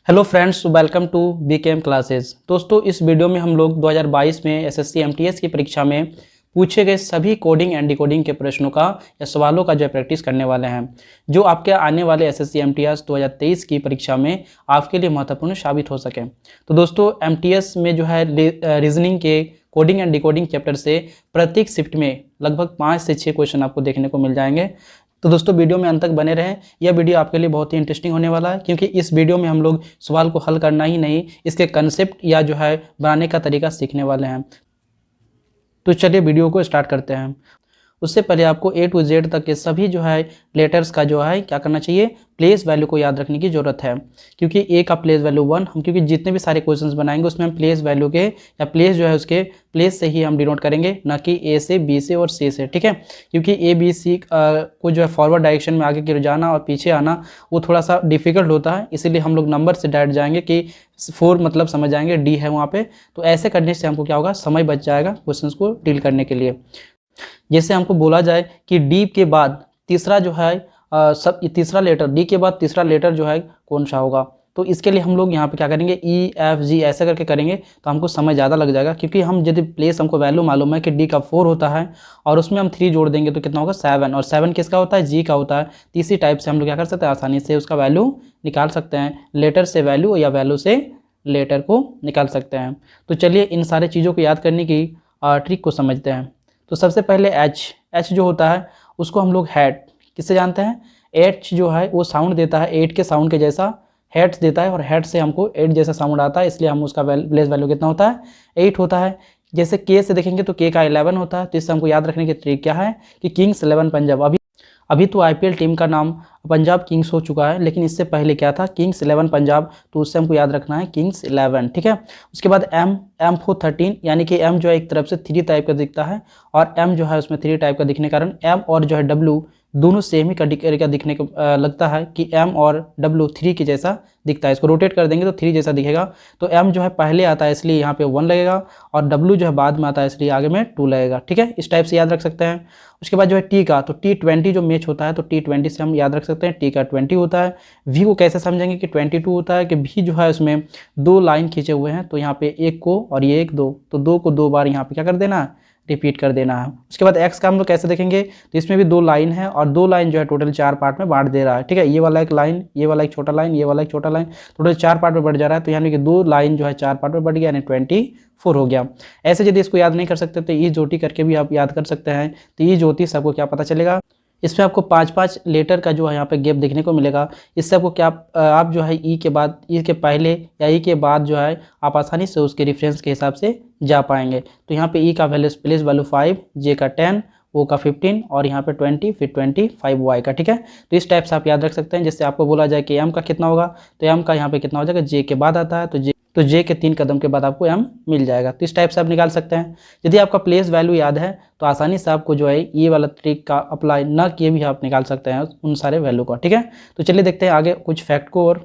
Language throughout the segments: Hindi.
Hello friends, welcome to BKM classes. दोस्तों, इस वीडियो में हम लोग 2022 में एसएससी एमटीएस की परीक्षा में पूछे गए सभी कोडिंग एंड डिकोडिंग के प्रश्नों का या सवालों का जो है प्रैक्टिस करने वाले हैं, जो आपके आने वाले एसएससी एमटीएस 2023 की परीक्षा में आपके लिए महत्वपूर्ण साबित हो सके। तो दोस्तों, एमटीएस में जो है रीजनिंग के कोडिंग एंड डिकोडिंग चैप्टर से प्रत्येक शिफ्ट में लगभग 5 से 6 क्वेश्चन आपको देखने को मिल जाएंगे। तो दोस्तों, वीडियो में अंत तक बने रहें। यह वीडियो आपके लिए बहुत ही इंटरेस्टिंग होने वाला है, क्योंकि इस वीडियो में हम लोग सवाल को हल करना ही नहीं, इसके कंसेप्ट या जो है बनाने का तरीका सीखने वाले हैं। तो चलिए वीडियो को स्टार्ट करते हैं। उससे पहले आपको ए टू जेड तक के सभी जो है लेटर्स का जो है क्या करना चाहिए, प्लेस वैल्यू को याद रखने की ज़रूरत है। क्योंकि ए का प्लेस वैल्यू 1, हम क्योंकि जितने भी सारे क्वेश्चंस बनाएंगे उसमें हम प्लेस वैल्यू के या प्लेस जो है उसके प्लेस से ही हम डिनोट करेंगे, ना कि ए से, बी से और सी से। ठीक है, क्योंकि ए बी सी को जो है फॉरवर्ड डायरेक्शन में आगे की जाना और पीछे आना वो थोड़ा सा डिफिकल्ट होता है, इसीलिए हम लोग नंबर से डायरेक्ट जाएंगे कि 4 मतलब समझ जाएंगे डी है वहाँ पे। तो ऐसे करने से हमको क्या होगा, समय बच जाएगा क्वेश्चंस को डील करने के लिए। जैसे हमको बोला जाए कि डी के बाद तीसरा जो है तीसरा लेटर, डी के बाद तीसरा लेटर जो है कौन सा होगा, तो इसके लिए हम लोग यहाँ पे क्या करेंगे, ई एफ जी ऐसे करके करेंगे तो हमको समय ज़्यादा लग जाएगा। क्योंकि हम यदि प्लेस हमको वैल्यू मालूम है कि डी का 4 होता है और उसमें हम 3 जोड़ देंगे तो कितना होगा 7, और 7 किसका होता है, जी का होता है। तो इसी टाइप से हम लोग क्या कर सकते हैं, आसानी से उसका वैल्यू निकाल सकते हैं, लेटर से वैल्यू या वैल्यू से लेटर को निकाल सकते हैं। तो चलिए इन सारे चीज़ों को याद करने की ट्रिक को समझते हैं। तो सबसे पहले एच जो होता है उसको हम लोग हेड किससे जानते हैं, एच जो है वो साउंड देता है 8 के साउंड के जैसा, हेड देता है और हेड से हमको 8 जैसा साउंड आता है, इसलिए हम उसका प्लेस वैल्यू कितना होता है, 8 होता है। जैसे के से देखेंगे तो के का 11 होता है। तो इससे हमको याद रखने की ट्रिक क्या है कि किंग्स 11 पंजाब। अभी तो आईपीएल टीम का नाम पंजाब किंग्स हो चुका है, लेकिन इससे पहले क्या था, किंग्स 11 पंजाब। तो उससे हमको याद रखना है किंग्स 11। ठीक है, उसके बाद एम फॉर 13, यानी कि एम जो है एक तरफ से 3 टाइप का दिखता है और एम जो है उसमें 3 टाइप का दिखने के कारण एम और जो है डब्ल्यू दोनों सेम ही का दिखने को लगता है कि एम और डब्ल्यू 3 के जैसा दिखता है। इसको रोटेट कर देंगे तो 3 जैसा दिखेगा। तो एम जो है पहले आता है इसलिए यहाँ पे 1 लगेगा और डब्ल्यू जो है बाद में आता है इसलिए आगे में 2 लगेगा। ठीक है, इस टाइप से याद रख सकते हैं। उसके बाद जो है टी का, तो T20 जो मैच होता है तो T20 से हम याद रख सकते हैं, टी का 20 होता है। वी को कैसे समझेंगे कि 22 होता है, कि वी जो है उसमें 2 लाइन खींचे हुए हैं, तो यहाँ पे एक को और ये एक 2, तो 2 को 2 बार यहाँ पे क्या कर देना है, रिपीट कर देना है। उसके बाद एक्स का हम लोग कैसे देखेंगे, तो इसमें भी 2 लाइन है और 2 लाइन जो है टोटल 4 पार्ट में बांट दे रहा है। ठीक है, ये वाला एक लाइन, ये वाला एक छोटा लाइन, ये वाला एक छोटा लाइन, टोटल 4 पार्ट में बढ़ जा रहा है। तो यानी कि 2 लाइन जो है 4 पार्ट में बढ़ गया, यानी 24 हो गया। ऐसे यदि इसको याद नहीं कर सकते तो ई जोटी करके भी आप याद कर सकते हैं। तो ई ज्योति से आपको क्या पता चलेगा, इसमें आपको 5-5 लेटर का जो है यहाँ पे गैप देखने को मिलेगा। इससे आपको क्या, आप जो है ई के बाद, ई के पहले या ई के बाद जो है आप आसानी से उसके रेफरेंस के हिसाब से जा पाएंगे। तो यहाँ पे ई का वैल्यू प्लेस वैल्यू 5, जे का 10, ओ का 15 और यहाँ पे 20, फिर 25 वाई का। ठीक है, तो इस टाइप से आप याद रख सकते हैं। जिससे आपको बोला जाए कि एम का कितना होगा, तो एम का यहाँ पे कितना हो जाएगा, जे के बाद आता है तो जे के 3 कदम के बाद आपको एम मिल जाएगा। तो इस टाइप से आप निकाल सकते हैं। यदि आपका प्लेस वैल्यू याद है तो आसानी से आपको जो है ये वाला ट्रिक का अप्लाई न किए भी आप निकाल सकते हैं उन सारे वैल्यू का। ठीक है, तो चलिए देखते हैं आगे कुछ फैक्ट को। और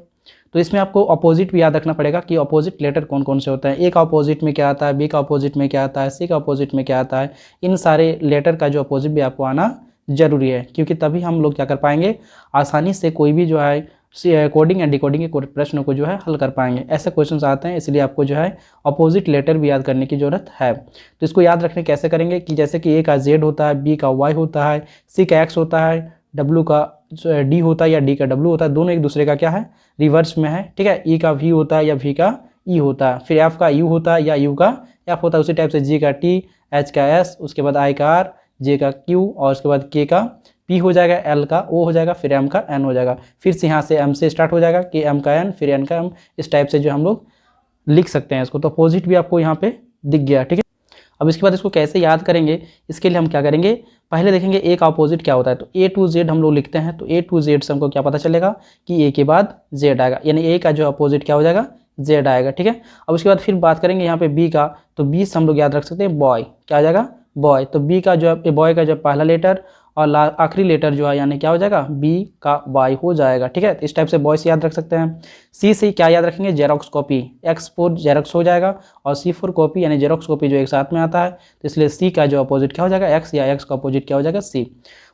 तो इसमें आपको अपोजिट भी याद रखना पड़ेगा कि अपोजिट लेटर कौन कौन से होते हैं। ए का अपोजिट में क्या आता है, बी का अपोजिट में क्या आता है, सी का अपोजिट में क्या आता है। इन सारे लेटर का जो अपोजिट भी आपको आना जरूरी है, क्योंकि तभी हम लोग क्या कर पाएंगे, आसानी से कोई भी जो है कोडिंग एंड डिकोडिंग के प्रश्न को जो है हल कर पाएंगे। ऐसे क्वेश्चंस आते हैं, इसलिए आपको जो है अपोजिट लेटर भी याद करने की जरूरत है। तो इसको याद रखने कैसे करेंगे कि जैसे कि ए का जेड होता है, बी का वाई होता है, सी का एक्स होता है, डब्ल्यू का डी होता है या डी का डब्ल्यू होता है, दोनों एक दूसरे का क्या है, रिवर्स में है। ठीक है, ई का वी होता है या वी का ई होता है, फिर एफ का यू होता है या यू का एफ होता है। उसी टाइप से जी का टी, एच का एस, उसके बाद आई का आर, जे का क्यू और उसके बाद के का पी हो जाएगा, एल का ओ हो जाएगा, फिर एम का एन हो जाएगा। फिर से यहाँ से एम से स्टार्ट हो जाएगा कि एम का एन, फिर एन का एम। इस टाइप से जो हम लोग लिख सकते हैं इसको। तो अपोजिट भी आपको यहाँ पे दिख गया। ठीक है, अब इसके बाद इसको कैसे याद करेंगे, इसके लिए हम क्या करेंगे, पहले देखेंगे ए का अपोजिट क्या होता है। तो ए टू जेड हम लोग लिखते हैं, तो ए टू जेड से हमको क्या पता चलेगा कि ए के बाद जेड आएगा, यानी ए का जो अपोजिट क्या हो जाएगा, जेड आएगा। ठीक है, अब उसके बाद फिर बात करेंगे यहाँ पे बी का, तो बी से हम लोग याद रख सकते हैं बॉय, क्या आ जाएगा, बॉय। तो बी का जो बॉय का जो पहला लेटर और आखिरी लेटर जो है यानी क्या हो जाएगा, बी का वाई हो जाएगा। ठीक है, तो इस टाइप से बॉय से याद रख सकते हैं। सी से क्या याद रखेंगे, xerox copy, x four xerox हो जाएगा और सी फोर कॉपी यानी जेरोक्स कॉपी जो एक साथ में आता है। तो इसलिए सी का जो अपोजिट क्या हो जाएगा, एक्स, या एक्स का अपोजिट क्या हो जाएगा, सी।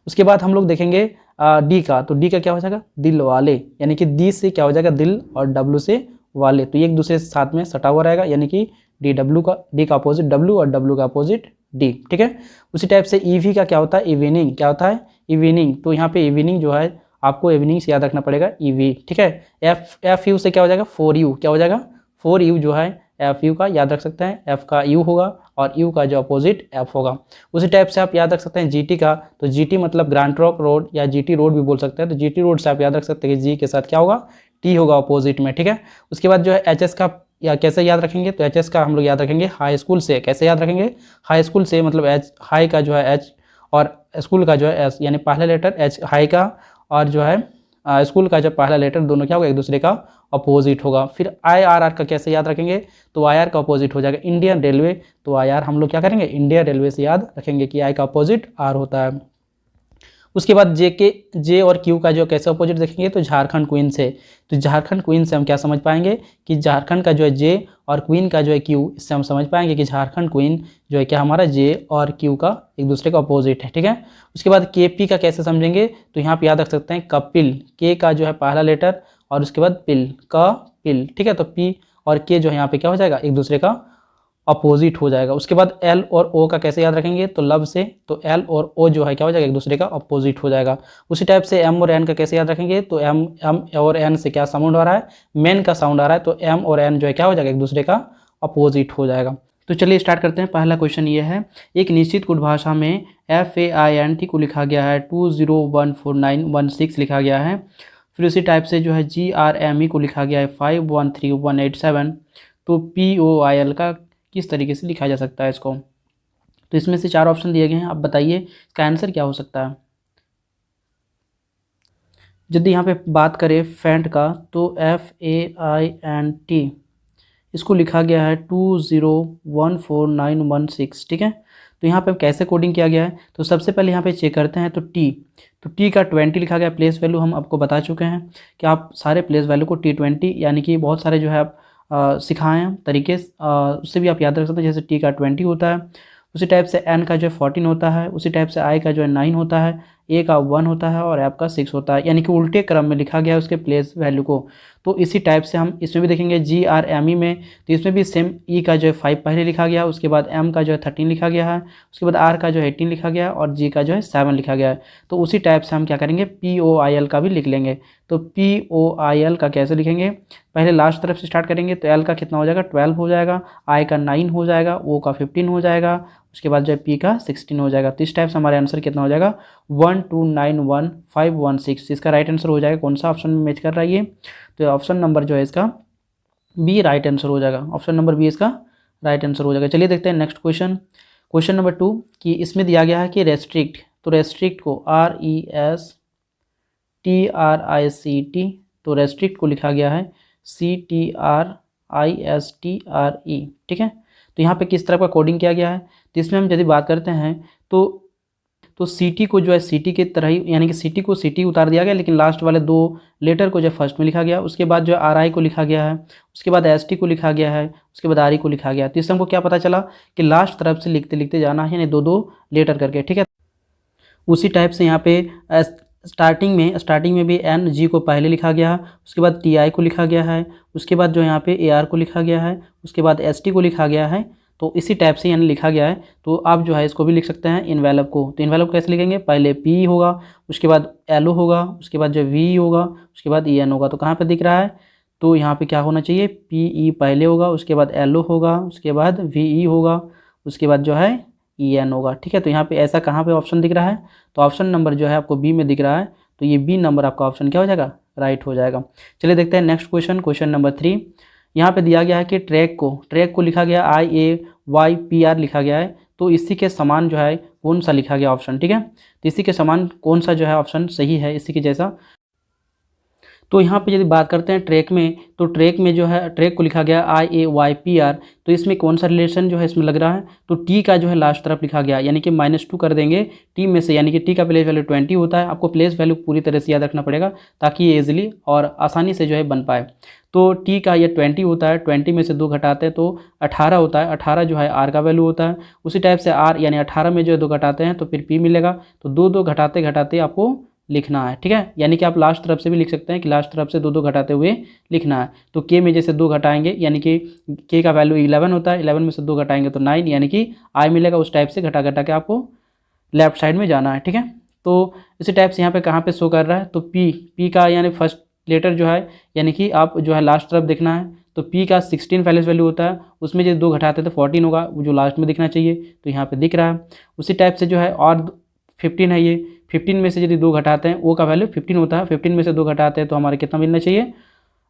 उसके बाद हम लोग देखेंगे डी का, तो डी का क्या हो जाएगा, दिल वाले, यानी कि डी से क्या हो जाएगा, दिल, और डब्ल्यू से वाले, तो ये एक दूसरे से साथ में सटा हुआ रहेगा, यानी कि डी का अपोजिट डब्ल्यू और डब्ल्यू का अपोजिट डी, ठीक है। उसी टाइप से ईवी का क्या होता है, इवनिंग, क्या होता है इवनिंग, तो यहाँ पे इवनिंग जो है आपको इवनिंग से याद रखना पड़ेगा ईवी, ठीक है। एफ यू से क्या हो जाएगा, फोर यू, क्या हो जाएगा फोर यू जो है एफ यू का याद रख सकते हैं, एफ का यू होगा और यू का जो अपोजिट एफ होगा। उसी टाइप से आप याद रख सकते हैं जीटी का, तो जीटी मतलब ग्रैंड ट्रंक रोड या जीटी रोड भी बोल सकते हैं, तो जीटी रोड से आप याद रख सकते हैं कि जी के साथ क्या होगा, टी होगा अपोजिट में, ठीक है। उसके बाद जो है एचएस का या कैसे याद रखेंगे, तो एचएस का हम लोग याद रखेंगे हाई स्कूल से, कैसे याद रखेंगे, हाई स्कूल से, मतलब एच हाई का जो है एच और स्कूल का जो है एस, यानी पहला लेटर एच हाई का और जो है स्कूल का जो पहला लेटर दोनों क्या होगा, एक दूसरे का अपोजिट होगा। फिर IRR का कैसे याद रखेंगे, तो IR का अपोजिट हो जाएगा इंडियन रेलवे, तो IR हम लोग क्या करेंगे, इंडियन रेलवे से याद रखेंगे कि I का अपोजिट R होता है। उसके बाद जे और क्यू का जो कैसे अपोजिट देखेंगे, तो झारखंड क्वीन से, तो झारखंड क्वीन से हम क्या समझ पाएंगे कि झारखंड का जो है जे और क्वीन का जो है क्यू, इससे हम समझ पाएंगे कि झारखंड क्वीन जो है क्या हमारा जे और क्यू का एक दूसरे का अपोजिट है, ठीक है। उसके बाद KP का कैसे समझेंगे, तो यहाँ पे याद रख सकते हैं कपिल, के का जो है पहला लेटर और उसके बाद पिल का पिल, ठीक है, तो P और K जो है यहाँ पे क्या हो जाएगा, एक दूसरे का अपोजिट हो जाएगा। उसके बाद L और O का कैसे याद रखेंगे, तो लब से, तो L और O जो है क्या हो जाएगा, एक दूसरे का अपोजिट हो जाएगा। उसी टाइप से M और N का कैसे याद रखेंगे, तो M और N से क्या साउंड आ रहा है, मेन का साउंड आ रहा है, तो M और N जो है क्या हो जाएगा, एक दूसरे का अपोजिट हो जाएगा। तो चलिए स्टार्ट करते हैं। पहला क्वेश्चन ये है, एक निश्चित गुण भाषा में FAINT को लिखा गया है 201491 लिखा गया है। फिर उसी टाइप से जो है GRME को लिखा गया है 513187, तो POIL का किस तरीके से लिखा जा सकता है इसको, तो इसमें से 4 ऑप्शन दिए गए हैं, आप बताइए इसका आंसर क्या हो सकता है। यदि यहाँ पे बात करें फेंट का, तो FAINT इसको लिखा गया है 201491, ठीक है। तो यहाँ पे कैसे कोडिंग किया गया है, तो सबसे पहले यहाँ पे चेक करते हैं, तो टी का 20 लिखा गया, प्लेस वैल्यू हम आपको बता चुके हैं कि आप सारे प्लेस वैल्यू को T20, यानी कि बहुत सारे जो है आप सिखाएँ हैं तरीके, उससे भी आप याद रख सकते हैं। जैसे टी का 20 होता है, उसी टाइप से एन का जो है 14 होता है, उसी टाइप से आई का जो है 9 होता है, ए का 1 होता है और एफ का 6 होता है, यानी कि उल्टे क्रम में लिखा गया है उसके प्लेस वैल्यू को। तो इसी टाइप से हम इसमें भी देखेंगे GRME में, तो इसमें भी सेम ई का जो है 5 पहले लिखा गया, उसके बाद एम का जो है 13 लिखा गया है, उसके बाद आर का जो है 18 लिखा गया है और जी का जो है 7 लिखा गया है। तो उसी टाइप से हम क्या करेंगे, POIL का भी लिख लेंगे। तो POIL का कैसे लिखेंगे, पहले लास्ट तरफ से स्टार्ट करेंगे, तो एल का कितना हो जाएगा, 12 हो जाएगा, आई का 9 हो जाएगा, ओ का 15 हो जाएगा, उसके बाद जो है पी का 16 हो जाएगा। तो इस टाइप से हमारे आंसर कितना हो जाएगा, 1291516। इसका राइट आंसर हो जाएगा, कौन सा ऑप्शन में मैच कर रहा है ये, तो ऑप्शन नंबर जो है इसका बी राइट आंसर हो जाएगा, ऑप्शन नंबर बी इसका राइट आंसर हो जाएगा। चलिए देखते हैं नेक्स्ट क्वेश्चन, क्वेश्चन नंबर 2 कि इसमें दिया गया है कि रेस्ट्रिक्ट, तो रेस्ट्रिक्ट को RESTRICT, तो रेस्ट्रिक्ट को लिखा गया है CTRISTRE, ठीक है। तो यहाँ पे किस तरह का कोडिंग किया गया है, तो इसमें हम यदि बात करते हैं तो CT को जो है CT की तरह ही, यानी कि CT को CT उतार दिया गया, लेकिन लास्ट वाले 2 लेटर को जो फर्स्ट में लिखा गया, उसके बाद जो RI को लिखा गया है, उसके बाद ST को लिखा गया है, उसके बाद RE को लिखा गया है। तो इससे हमको क्या पता चला कि लास्ट तरफ से लिखते लिखते जाना है, यानी 2-2 लेटर करके, ठीक है। उसी टाइप से यहाँ पे स्टार्टिंग में भी NG को पहले लिखा गया है, उसके बाद TI को लिखा गया है, उसके बाद जो यहाँ पे AR को लिखा गया है, उसके बाद ST को लिखा गया है। तो इसी टाइप से यानी लिखा गया है। तो आप जो है इसको भी लिख सकते हैं इन्वेलप को, तो इन्वेलप कैसे लिखेंगे, पहले P होगा, उसके बाद LO होगा, उसके बाद जो V होगा, उसके बाद EN होगा। तो कहाँ पे दिख रहा है, तो यहाँ पे क्या होना चाहिए, PE पहले होगा, उसके बाद LO होगा, उसके बाद VE होगा, उसके बाद जो है EN होगा, ठीक है। तो यहाँ पे ऐसा कहाँ पे ऑप्शन दिख रहा है, तो ऑप्शन नंबर जो है आपको बी में दिख रहा है, तो ये बी नंबर आपका ऑप्शन क्या हो जाएगा, राइट हो जाएगा। चलिए देखते हैं नेक्स्ट क्वेश्चन, क्वेश्चन नंबर 3। यहाँ पे दिया गया है कि ट्रैक को लिखा गया IAYPR लिखा गया है, तो इसी के समान जो है कौन सा लिखा गया ऑप्शन, ठीक है। तो इसी के समान कौन सा जो है ऑप्शन सही है इसी के जैसा। तो यहाँ पे यदि बात करते हैं ट्रैक में, तो ट्रैक में जो है ट्रैक को लिखा गया IAYPR, तो इसमें कौन सा रिलेशन जो है इसमें लग रहा है, तो टी का जो है लास्ट तरफ लिखा गया, यानी कि -2 कर देंगे टी में से, यानी कि टी का प्लेस वैल्यू 20 होता है। आपको प्लेस वैल्यू पूरी तरह से याद रखना पड़ेगा ताकि ये ईजिली और आसानी से जो है बन पाए। तो टी का ये 20 होता है, 20 में से 2 घटाते हैं तो 18 होता है, 18 जो है आर का वैल्यू होता है। उसी टाइप से आर यानी 18 में जो है 2 घटाते हैं तो फिर पी मिलेगा, तो 2 घटाते घटाते आपको लिखना है, ठीक है। यानी कि आप लास्ट तरफ से भी लिख सकते हैं कि लास्ट तरफ से 2 2 घटाते हुए लिखना है। तो के में जैसे 2 घटाएंगे यानी कि के का वैल्यू 11 होता है, 11 में से 2 घटाएंगे तो 9 यानी कि आई मिलेगा। उस टाइप से घटा घटा के आपको लेफ्ट साइड में जाना है, ठीक है। तो इसी टाइप से यहाँ पे कहाँ पे शो कर रहा है, तो पी का यानी फर्स्ट लेटर जो है यानी कि आप जो है लास्ट तरफ देखना है। तो पी का 16 पहले वैल्यू होता है, उसमें जब 2 घटाते हैं तो 14 होगा, वो जो लास्ट में दिखना चाहिए, तो यहाँ पे दिख रहा है। उसी टाइप से जो है और 15 है, ये 15 में से यदि 2 घटाते हैं, ओ का वैल्यू 15 होता है, 15 में से 2 घटाते हैं तो हमारे कितना मिलना चाहिए,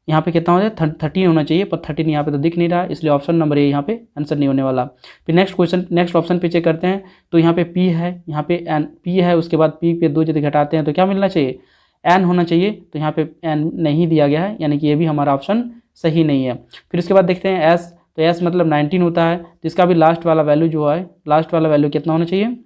यहाँ पे कितना हो जाए 13 होना चाहिए, पर 13 यहाँ पे तो दिख नहीं रहा, इसलिए ऑप्शन नंबर ए यहाँ पे आंसर नहीं होने वाला। फिर नेक्स्ट ऑप्शन पे चेक करते हैं। तो यहाँ पे पी है, यहाँ पे एन पी है, उसके बाद पी पे 2 यदि घटाते हैं तो क्या मिलना चाहिए, एन होना चाहिए। तो यहाँ पे एन नहीं दिया गया है, यानी कि ये भी हमारा ऑप्शन सही नहीं है। फिर उसके बाद देखते हैं एस, तो एस मतलब 19 होता है, तो इसका भी लास्ट वाला वैल्यू जो है, लास्ट वाला वैल्यू कितना होना चाहिए,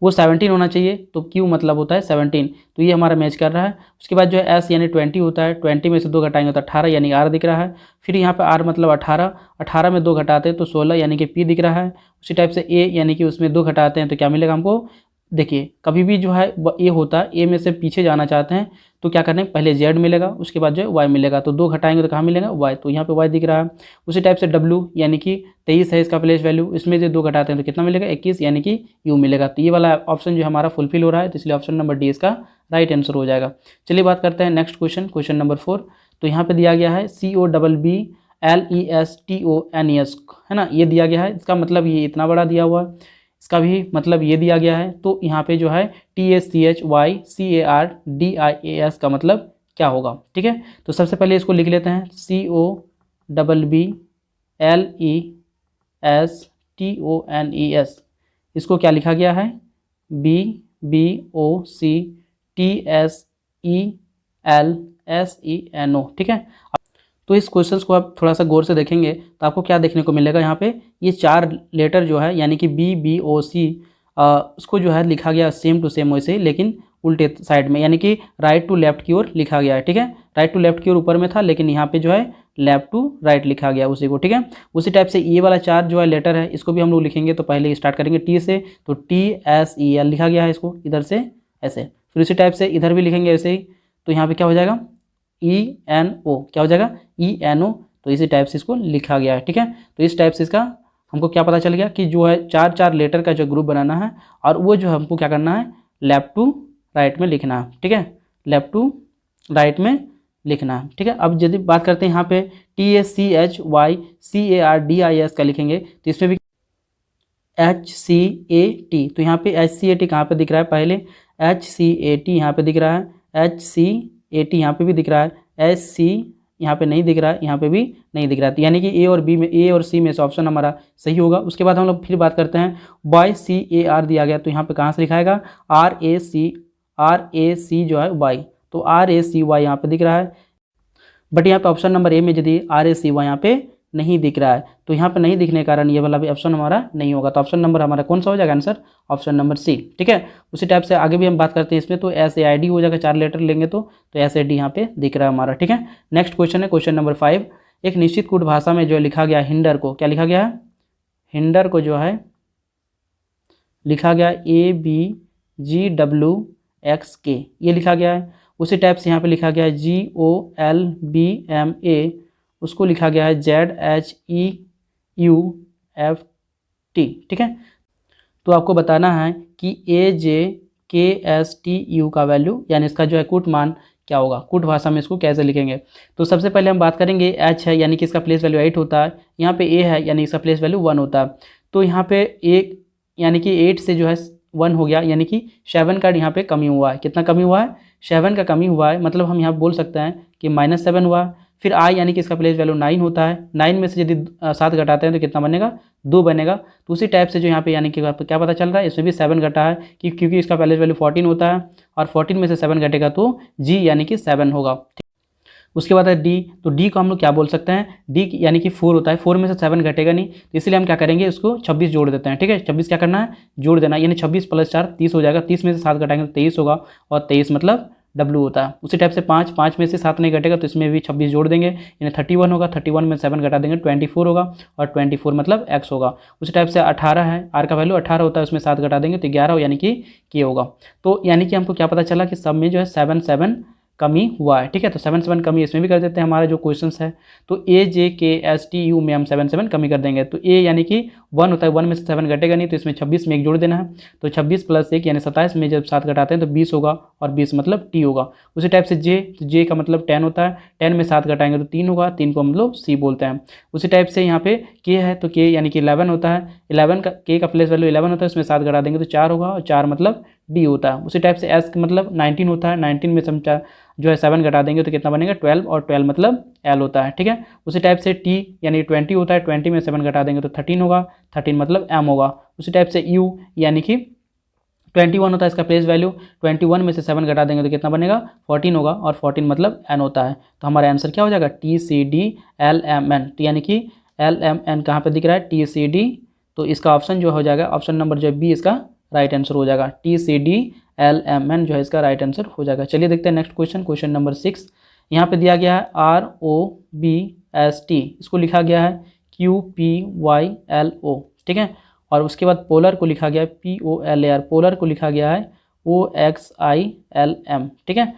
वो 17 होना चाहिए। तो क्यू मतलब होता है 17, तो ये हमारा मैच कर रहा है। उसके बाद जो है एस यानी 20 होता है, 20 में से 2 घटाएंगे तो 18 यानी आर दिख रहा है। फिर यहाँ पे आर मतलब 18, 18 में 2 घटाते हैं तो 16 यानी कि पी दिख रहा है। उसी टाइप से ए यानी कि उसमें 2 घटाते हैं तो क्या मिलेगा हमको, देखिए कभी भी जो है ए होता है, ए में से पीछे जाना चाहते हैं तो क्या करना है, पहले जेड मिलेगा, उसके बाद जो है वाई मिलेगा। तो 2 घटाएंगे तो कहाँ मिलेगा, वाई, तो यहाँ पे वाई दिख रहा है। उसी टाइप से डब्ल्यू यानी कि 23 है इसका प्लेस वैल्यू, इसमें से 2 घटाते हैं तो कितना मिलेगा, 21 यानी कि यू मिलेगा। तो ये वाला ऑप्शन जो हमारा फुलफिल हो रहा है, तो इसलिए ऑप्शन नंबर डी इसका राइट आंसर हो जाएगा। चलिए बात करते हैं नेक्स्ट क्वेश्चन नंबर 4। तो यहाँ पे दिया गया है COBBLESTONES, है ना, ये दिया गया है। इसका मतलब ये इतना बड़ा दिया हुआ है, इसका भी मतलब ये दिया गया है। तो यहाँ पे जो है THYCARDIAS का मतलब क्या होगा, ठीक है। तो सबसे पहले इसको लिख लेते हैं, COBBLESTONES, इसको क्या लिखा गया है, BBOCTSELSENO, ठीक है। तो इस क्वेश्चंस को आप थोड़ा सा गौर से देखेंगे तो आपको क्या देखने को मिलेगा, यहाँ पे ये 4 लेटर जो है यानी कि BBOC, उसको जो है लिखा गया सेम टू सेम वैसे ही, लेकिन उल्टे साइड में, यानी कि राइट टू लेफ्ट की ओर लिखा गया है, ठीक है। राइट टू लेफ्ट की ओर ऊपर में था, लेकिन यहाँ पे जो है लेफ्ट टू राइट लिखा गया उसी को, ठीक है। उसी टाइप से ये वाला 4 जो है लेटर है, इसको भी हम लोग लिखेंगे। तो पहले स्टार्ट करेंगे टी से, तो TSEL लिखा गया है इसको इधर से ऐसे। फिर उसी टाइप से इधर भी लिखेंगे ऐसे ही, तो यहाँ पे क्या हो जाएगा, ENO, क्या हो जाएगा, ENO। तो इसी टाइप से इसको लिखा गया है, ठीक है। तो इस टाइप से इसका हमको क्या पता चल गया कि जो है 4 लेटर का जो ग्रुप बनाना है, और वो जो हमको क्या करना है, लेफ्ट टू राइट में लिखना है, ठीक है, लेफ्ट टू राइट में लिखना है, ठीक है। अब यदि बात करते हैं यहाँ पे THYCARDIAS का लिखेंगे, तो इसमें भी HCAT, तो यहाँ पे HCAT कहाँ पे दिख रहा है, पहले HCAT यहाँ पे दिख रहा है, HCAT यहाँ पे भी दिख रहा है, SC यहाँ पे नहीं दिख रहा है, यहाँ पे भी नहीं दिख रहा है। यानी कि ए और सी में से ऑप्शन हमारा सही होगा। उसके बाद हम लोग फिर बात करते हैं, YCAR दिया गया, तो यहाँ पे कहाँ से लिखाएगा, RAC जो है वाई, तो RACY यहाँ पे दिख रहा है। बट यहाँ पे ऑप्शन नंबर ए में यदि RACY यहाँ पे नहीं दिख रहा है, तो यहाँ पे नहीं दिखने के कारण ये वाला भी ऑप्शन हमारा नहीं होगा। तो ऑप्शन नंबर हमारा कौन सा हो जाएगा आंसर, ऑप्शन नंबर सी, ठीक है। उसी टाइप से आगे भी हम बात करते हैं इसमें, तो SAID हो जाएगा, 4 लेटर लेंगे तो SAD यहाँ पे दिख रहा है हमारा, ठीक है। नेक्स्ट क्वेश्चन है क्वेश्चन नंबर 5। एक निश्चित कूट भाषा में जो लिखा गया हिंडर को, क्या लिखा गया है, हिंडर को जो है लिखा गया ABGWXK, ये लिखा गया है। उसी टाइप से यहाँ पे लिखा गया है GOLBMA, उसको लिखा गया है ZHEUFT, ठीक है। तो आपको बताना है कि AJKSTU का वैल्यू, यानी इसका जो है कूट मान क्या होगा, कूट भाषा में इसको कैसे लिखेंगे। तो सबसे पहले हम बात करेंगे, H है यानी कि इसका प्लेस वैल्यू 8 होता है, यहाँ पे A है यानी इसका प्लेस वैल्यू 1 होता है। तो यहाँ पे एक यानी कि 8 से जो है 1 हो गया, यानी कि 7 का यहाँ पे कमी हुआ है। कितना कमी हुआ है, 7 का कमी हुआ है, मतलब हम यहाँ बोल सकते हैं कि -7 हुआ। फिर I यानी कि इसका प्लेस वैल्यू 9 होता है, 9 में से यदि 7 घटाते हैं तो कितना बनेगा, 2 बनेगा। तो उसी टाइप से जो यहाँ पे यानी कि क्या पता चल रहा है, इसमें भी 7 घटा है कि क्योंकि इसका प्लेस वैल्यू 14 होता है, और 14 में से 7 घटेगा तो G यानी कि 7 होगा। उसके बाद है D, तो D को हम लोग क्या बोल सकते हैं, D यानी कि 4 होता है, 4 में से 7 घटेगा नहीं, तो इसलिए हम क्या करेंगे, उसको 26 जोड़ देते हैं, ठीक है। 26 क्या करना है, जोड़ देना, यानी 26 + 4 30 हो जाएगा, 30 में से 7 घटाएंगे तो 23 होगा, और 23 मतलब W होता है। उसी टाइप से 5 में से 7 नहीं घटेगा तो इसमें भी 26 जोड़ देंगे, यानी 31 होगा। 31 में 7 घटा देंगे 24 होगा, और 24 मतलब x होगा। उसी टाइप से 18 है, r का वैल्यू 18 होता है, उसमें 7 घटा देंगे तो 11 यानी कि k होगा। तो यानी कि हमको क्या पता चला कि सब में जो है 7 कमी हुआ है। ठीक है, तो 7 कमी इसमें भी कर देते हैं हमारा जो क्वेश्चन है। तो AJKSTU में हम 7 कमी कर देंगे। तो A यानी कि 1 होता है, 1 में से 7 घटेगा नहीं तो इसमें 26 में 1 जोड़ देना है। तो 26 + 1 यानी 27 में जब 7 घटाते हैं तो 20 होगा, और 20 मतलब T होगा। उसी टाइप से J, तो J का मतलब 10 होता है, 10 में 7 घटाएंगे तो 3 होगा, 3 को हम लोग C बोलते हैं। उसी टाइप से यहाँ पे K है, तो K यानी कि 11 होता है, 11 का K का प्लेस वैल्यू 11 होता है, उसमें 7 घटा देंगे तो 4 होगा, और 4 मतलब D होता है। उसी टाइप से S का मतलब 19 होता है, 19 में हम जो है 7 घटा देंगे तो कितना बनेगा 12, और 12 मतलब L होता है। ठीक है, उसी टाइप से T यानी 20 होता है, 20 में 7 घटा देंगे तो 13 होगा, 13 मतलब M होगा। उसी टाइप से U यानी कि 21 होता है, इसका प्लेस वैल्यू 21 में से 7 घटा देंगे तो कितना बनेगा 14 होगा, और 14 मतलब N होता है। तो हमारा आंसर क्या हो जाएगा TCDLMN। तो यानी कि LMN कहाँ पर दिख रहा है TCD, तो इसका ऑप्शन जो हो जाएगा, ऑप्शन नंबर जो B इसका राइट आंसर हो जाएगा। TCDLMN जो है इसका राइट आंसर हो जाएगा। चलिए देखते हैं नेक्स्ट क्वेश्चन, क्वेश्चन नंबर 6। यहाँ पे दिया गया है ROBST, इसको लिखा गया है QPYLO। ठीक है, और उसके बाद पोलर को लिखा गया है POLAR, पोलर को लिखा गया है OXILM। ठीक है,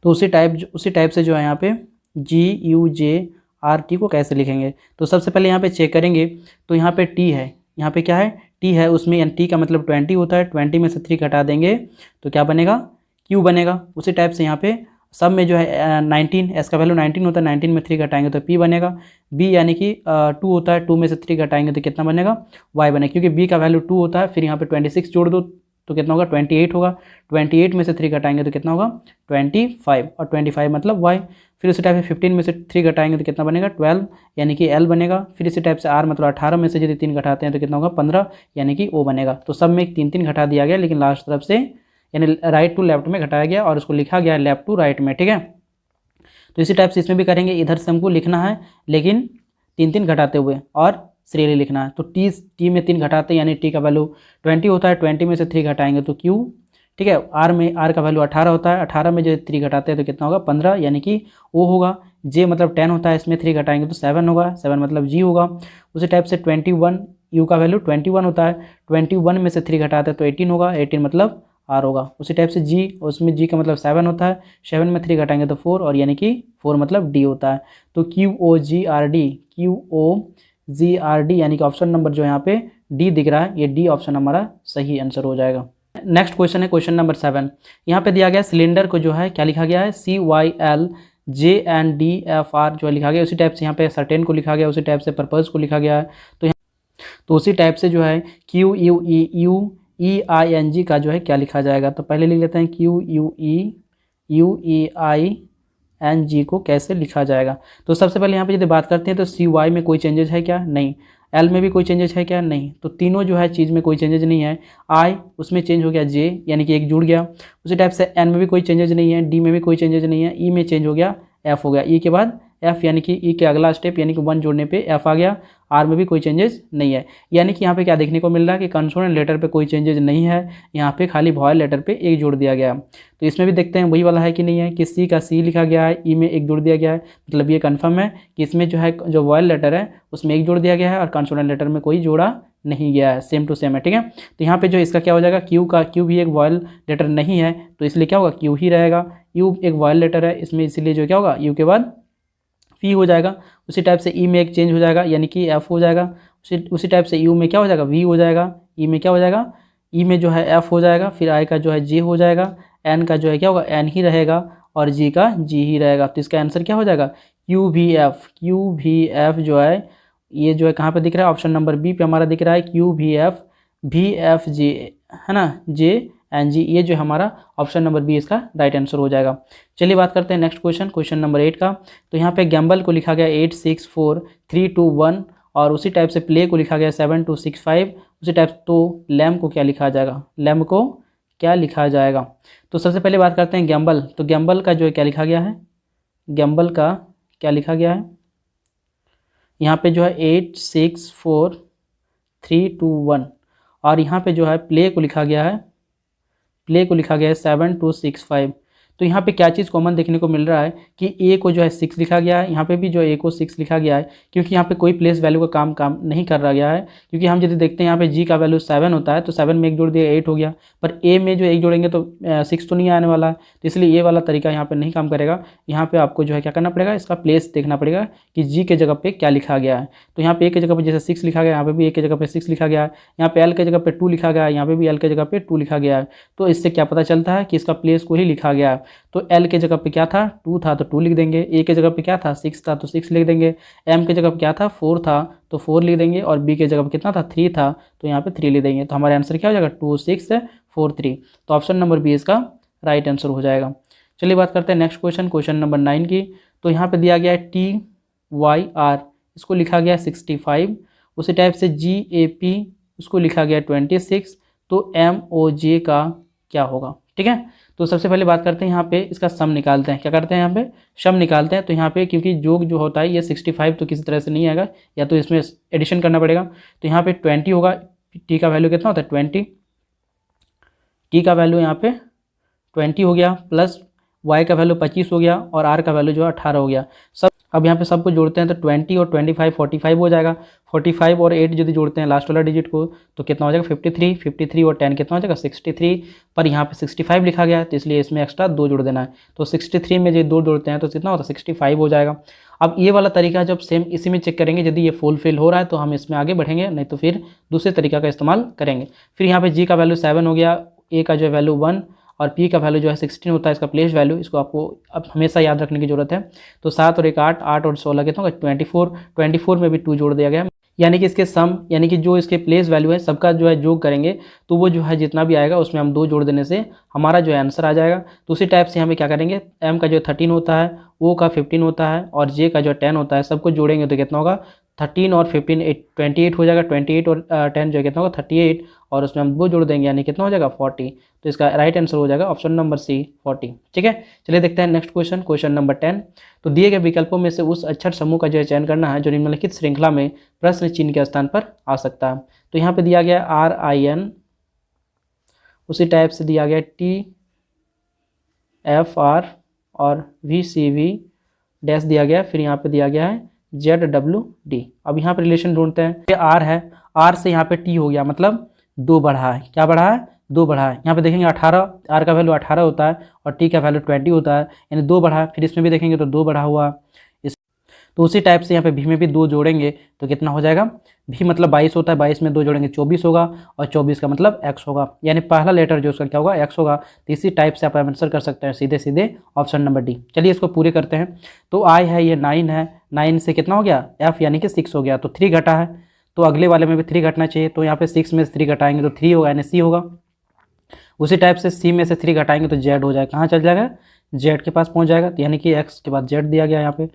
तो उसी टाइप से जो है यहाँ पे GUJRT को कैसे लिखेंगे। तो सबसे पहले यहाँ पे चेक करेंगे, तो यहाँ पे T है, यहाँ पे क्या है T है, उसमें T का मतलब 20 होता है, 20 में से 3 घटा देंगे तो क्या बनेगा Q बनेगा। उसी टाइप से यहाँ पे सब में जो है 19, S का वैल्यू 19 होता है, 19 में 3 घटाएंगे तो P बनेगा। B यानी कि 2 होता है, 2 में से 3 घटाएंगे तो कितना बनेगा Y बनेगा, क्योंकि B का वैल्यू 2 होता है। फिर यहाँ पे 26 जोड़ दो तो कितना होगा 28 होगा, 28 में से 3 घटाएंगे तो कितना होगा 25, और 25 मतलब Y। फिर उसी टाइप से 15 में से 3 घटाएंगे तो कितना बनेगा 12 यानी कि L बनेगा। फिर इसी टाइप से R मतलब 18 में से यदि 3 घटाते हैं तो कितना होगा 15 यानी कि O बनेगा। तो सब में 3 घटा दिया गया, लेकिन लास्ट तरफ से यानी राइट टू लेफ्ट में घटाया गया, और उसको लिखा गया लेफ्ट टू राइट में। ठीक है, तो इसी टाइप से इसमें भी करेंगे, इधर से हमको लिखना है लेकिन 3 घटाते हुए, और सीरियली लिखना है। तो T में 3 घटाते हैं, यानी T का वैल्यू 20 होता है, 20 में से 3 घटाएंगे तो Q। ठीक है, R का वैल्यू 18 होता है, 18 में जो 3 घटाते हैं तो कितना होगा 15 यानी कि O होगा। J मतलब 10 होता है, इसमें 3 घटाएंगे तो 7 होगा, 7 मतलब G होगा। उसी टाइप से 21, U का वैल्यू 21 होता है, 21 में से 3 घटाते हैं तो 18 होगा, 18 मतलब R होगा। उसी टाइप से G, उसमें G का मतलब 7 होता है, 7 में 3 घटाएंगे तो 4, और यानी कि 4 मतलब D होता है। तो QOGRD यानी कि ऑप्शन नंबर जो यहाँ पे D दिख रहा है, ये D ऑप्शन हमारा सही आंसर हो जाएगा। नेक्स्ट क्वेश्चन है क्वेश्चन नंबर 7। यहाँ पे दिया गया सिलेंडर को जो है क्या लिखा गया है CYLJNDFR जो है लिखा गया। उसी टाइप से यहाँ पे सर्टेन को लिखा गया, उसी टाइप से पर्पस को लिखा गया है। तो उसी टाइप से जो है QUEUEING का जो है क्या लिखा जाएगा। तो पहले लिख लेते हैं QUEUEING को कैसे लिखा जाएगा। तो सबसे पहले यहाँ पे यदि बात करते हैं तो CY में कोई चेंजेस है क्या, नहीं। L में भी कोई चेंजेस है क्या, नहीं। तो तीनों जो है चीज़ में कोई चेंजेस नहीं है। I उसमें चेंज हो गया J यानी कि 1 जुड़ गया। उसी टाइप से N में भी कोई चेंजेस नहीं है, D में भी कोई चेंजेस नहीं है, E में चेंज हो गया F हो गया, E के बाद F यानी कि E के अगला स्टेप यानी कि 1 जोड़ने पे F आ गया। R में भी कोई चेंजेस नहीं है, यानी कि यहाँ पे क्या देखने को मिल रहा है कि कंसोनेंट लेटर पे कोई चेंजेस नहीं है, यहाँ पे खाली वॉयल लेटर पे 1 जोड़ दिया गया। तो इसमें भी देखते हैं वही वाला है कि नहीं है, कि C का C लिखा गया है, E में 1 जोड़ दिया गया है, मतलब ये कन्फर्म है कि इसमें जो है जो वॉयल लेटर है उसमें 1 जोड़ दिया गया है, और कंसोनेंट लेटर में कोई जोड़ा नहीं गया है, सेम टू सेम है। ठीक है, तो यहाँ पे जो इसका क्या हो जाएगा Q भी एक वॉयल लेटर नहीं है, तो इसलिए क्या होगा Q ही रहेगा। U एक वॉयल लेटर है इसमें, इसीलिए जो क्या होगा U के बाद P हो जाएगा। उसी टाइप से E में 1 चेंज हो जाएगा यानी कि F हो जाएगा। उसी टाइप से U में क्या हो जाएगा V हो जाएगा, E में क्या हो जाएगा E में जो है F हो जाएगा, फिर I का जो है J हो जाएगा, N का जो है क्या होगा N ही रहेगा, और G का G ही रहेगा। तो इसका आंसर क्या हो जाएगा QVF जो है ये जो है कहाँ पे दिख रहा है, ऑप्शन नंबर B पे हमारा दिख रहा है QVF VFG है ना, JNG, ये जो हमारा ऑप्शन नंबर B इसका राइट आंसर हो जाएगा। चलिए बात करते हैं नेक्स्ट क्वेश्चन, क्वेश्चन नंबर 8 का। तो यहाँ पे गैम्बल को लिखा गया 8 6 4 3 2 1, और उसी टाइप से प्ले को लिखा गया 7 2 6 5। उसी टाइप तो लैम्प को क्या लिखा जाएगा, लैम्प को क्या लिखा जाएगा। तो सबसे पहले बात करते हैं गैम्बल। तो गैम्बल का जो है क्या लिखा गया है, गैम्बल का क्या लिखा गया है, यहाँ पे जो है 8 6 4 3 2 1, और यहाँ पे जो है प्ले को लिखा गया है, प्ले को लिखा गया है 7 2 6 5। तो यहाँ पे क्या चीज़ कॉमन देखने को मिल रहा है कि ए को जो है 6 लिखा गया है, यहाँ पे भी जो ए को 6 लिखा गया है, क्योंकि यहाँ पे कोई प्लेस वैल्यू का काम नहीं कर रहा गया है। क्योंकि हम यदि देखते हैं यहाँ पे जी का वैल्यू 7 होता है, तो 7 में एक जोड़ दिया 8 हो गया, पर ए में जो एक जोड़ेंगे तो 6 तो नहीं आने वाला है, तो इसलिए ये वाला तरीका यहाँ पे नहीं काम करेगा। यहाँ पे आपको जो है क्या करना पड़ेगा, इसका प्लेस देखना पड़ेगा कि जी के जगह पे क्या लिखा गया है। तो यहाँ पे ए के जगह पे जैसे 6 लिखा गया, यहाँ पे भी ए के जगह पे 6 लिखा गया है, यहाँ पे एल के जगह पे 2 लिखा गया है, यहाँ पे भी एल के जगह पे 2 लिखा गया है। तो इससे क्या पता चलता है कि इसका प्लेस को ही लिखा गया है। तो एल के जगह पे क्या था, 2 था तो 2 लिख देंगे, ए के जगह पे क्या था, 6 था तो 6 लिख देंगे, एम के जगह पे क्या था, 4 था तो 4 लिख देंगे, और बी के जगह पे कितना था, 3 था तो यहाँ पे 3 लिख देंगे। तो हमारा आंसर क्या हो जाएगा, 2 6 4 3। तो ऑप्शन नंबर बी इसका राइट आंसर हो जाएगा। चलिए बात करते हैं नेक्स्ट क्वेश्चन, क्वेश्चन नंबर 9 की। तो यहाँ पे दिया गया है TYR, इसको लिखा गया है 65। उसी टाइप से GAP, उसको लिखा गया है 26। तो MOJ का क्या होगा, ठीक है। तो सबसे पहले बात करते हैं यहाँ पे इसका सम निकालते हैं। क्या करते हैं यहाँ पे, सम निकालते हैं। तो यहाँ पे क्योंकि जोग जो होता है ये 65 तो किसी तरह से नहीं आएगा, या तो इसमें एडिशन करना पड़ेगा। तो यहाँ पे 20 होगा, टी का वैल्यू कितना होता है 20, टी का वैल्यू यहाँ पे 20 हो गया, प्लस वाई का वैल्यू 25 हो गया, और आर का वैल्यू जो है 18 हो गया। सब अब यहाँ पे सबको जोड़ते हैं तो 20 और 25 45 हो जाएगा। 45 और 8 यदि जोड़ते हैं लास्ट वाला डिजिट को तो कितना हो जाएगा 53 और 10 कितना हो जाएगा 63। पर यहाँ पे 65 लिखा गया है तो इसलिए इसमें एक्स्ट्रा 2 जोड़ देना है। तो 63 में यदि 2 जोड़ते हैं तो कितना होता है 65 हो जाएगा। अब ये वाला तरीका जब सेम इसी में चेक करेंगे, यदि ये फुलफिल हो रहा है तो हम इसमें आगे बढ़ेंगे, नहीं तो फिर दूसरे तरीका का इस्तेमाल करेंगे। फिर यहाँ पे जी का वैल्यू 7 हो गया, ए का जो वैल्यू 1 और पी का वैल्यू जो है 16 होता है इसका प्लेस वैल्यू। इसको आपको अब हमेशा याद रखने की जरूरत है। तो 7 और 1 8, 8 और 16 कितना होगा 24 में भी 2 जोड़ दिया गया, यानी कि इसके सम यानी कि जो इसके प्लेस वैल्यू है सबका जो है जोग करेंगे तो वो जो है जितना भी आएगा उसमें हम 2 जोड़ देने से हमारा जो है आंसर आ जाएगा। तो उसी टाइप से हमें क्या करेंगे, एम का जो 13 होता है, ओ का 15 होता है, और जे का जो 10 होता है, सबको जोड़ेंगे तो कितना होगा 13 और 15 28 हो जाएगा। 28 और 10 जो है कितना होगा 38, और उसमें हम 2 जोड़ देंगे यानी कितना हो जाएगा 40। तो इसका राइट आंसर हो जाएगा ऑप्शन नंबर सी 40, ठीक है। चलिए देखते हैं नेक्स्ट क्वेश्चन, क्वेश्चन नंबर 10। तो दिए गए विकल्पों में से उस अक्षर समूह का जो है चयन करना है जो निम्नलिखित श्रृंखला में प्रश्न चिन्ह के स्थान पर आ सकता है। तो यहाँ पे दिया गया RIN, उसी टाइप से दिया गया TFR और VCV डैश दिया गया, फिर यहाँ पे दिया गया है ZWD। अब यहाँ पे रिलेशन ढूंढते हैं। ये R है, R से यहाँ पे T हो गया, मतलब 2 बढ़ा है। क्या बढ़ा है, 2 बढ़ा है। यहाँ पे देखेंगे 18, R का वैल्यू 18 होता है और T का वैल्यू 20 होता है, यानी 2 बढ़ा है। फिर इसमें भी देखेंगे तो 2 बढ़ा हुआ। तो उसी टाइप से यहाँ पे भी में भी 2 जोड़ेंगे तो कितना हो जाएगा, भी मतलब 22 होता है, 22 में 2 जोड़ेंगे 24 होगा, और 24 का मतलब x होगा, यानी पहला लेटर जो उसका क्या होगा x होगा। तो इसी टाइप से आप आंसर कर सकते हैं सीधे सीधे ऑप्शन नंबर डी। चलिए इसको पूरे करते हैं। तो I है, ये 9 है, 9 से कितना हो गया f यानी कि 6 हो गया, तो 3 घटा है, तो अगले वाले में भी 3 घटना चाहिए। तो यहाँ पे 6 में से 3 घटाएंगे तो 3 होगा, यानी C होगा। उसी टाइप से C में से 3 घटाएंगे तो Z हो जाएगा, कहाँ चल जाएगा Z के पास पहुँच जाएगा, यानी कि x के बाद Z दिया गया यहाँ पे।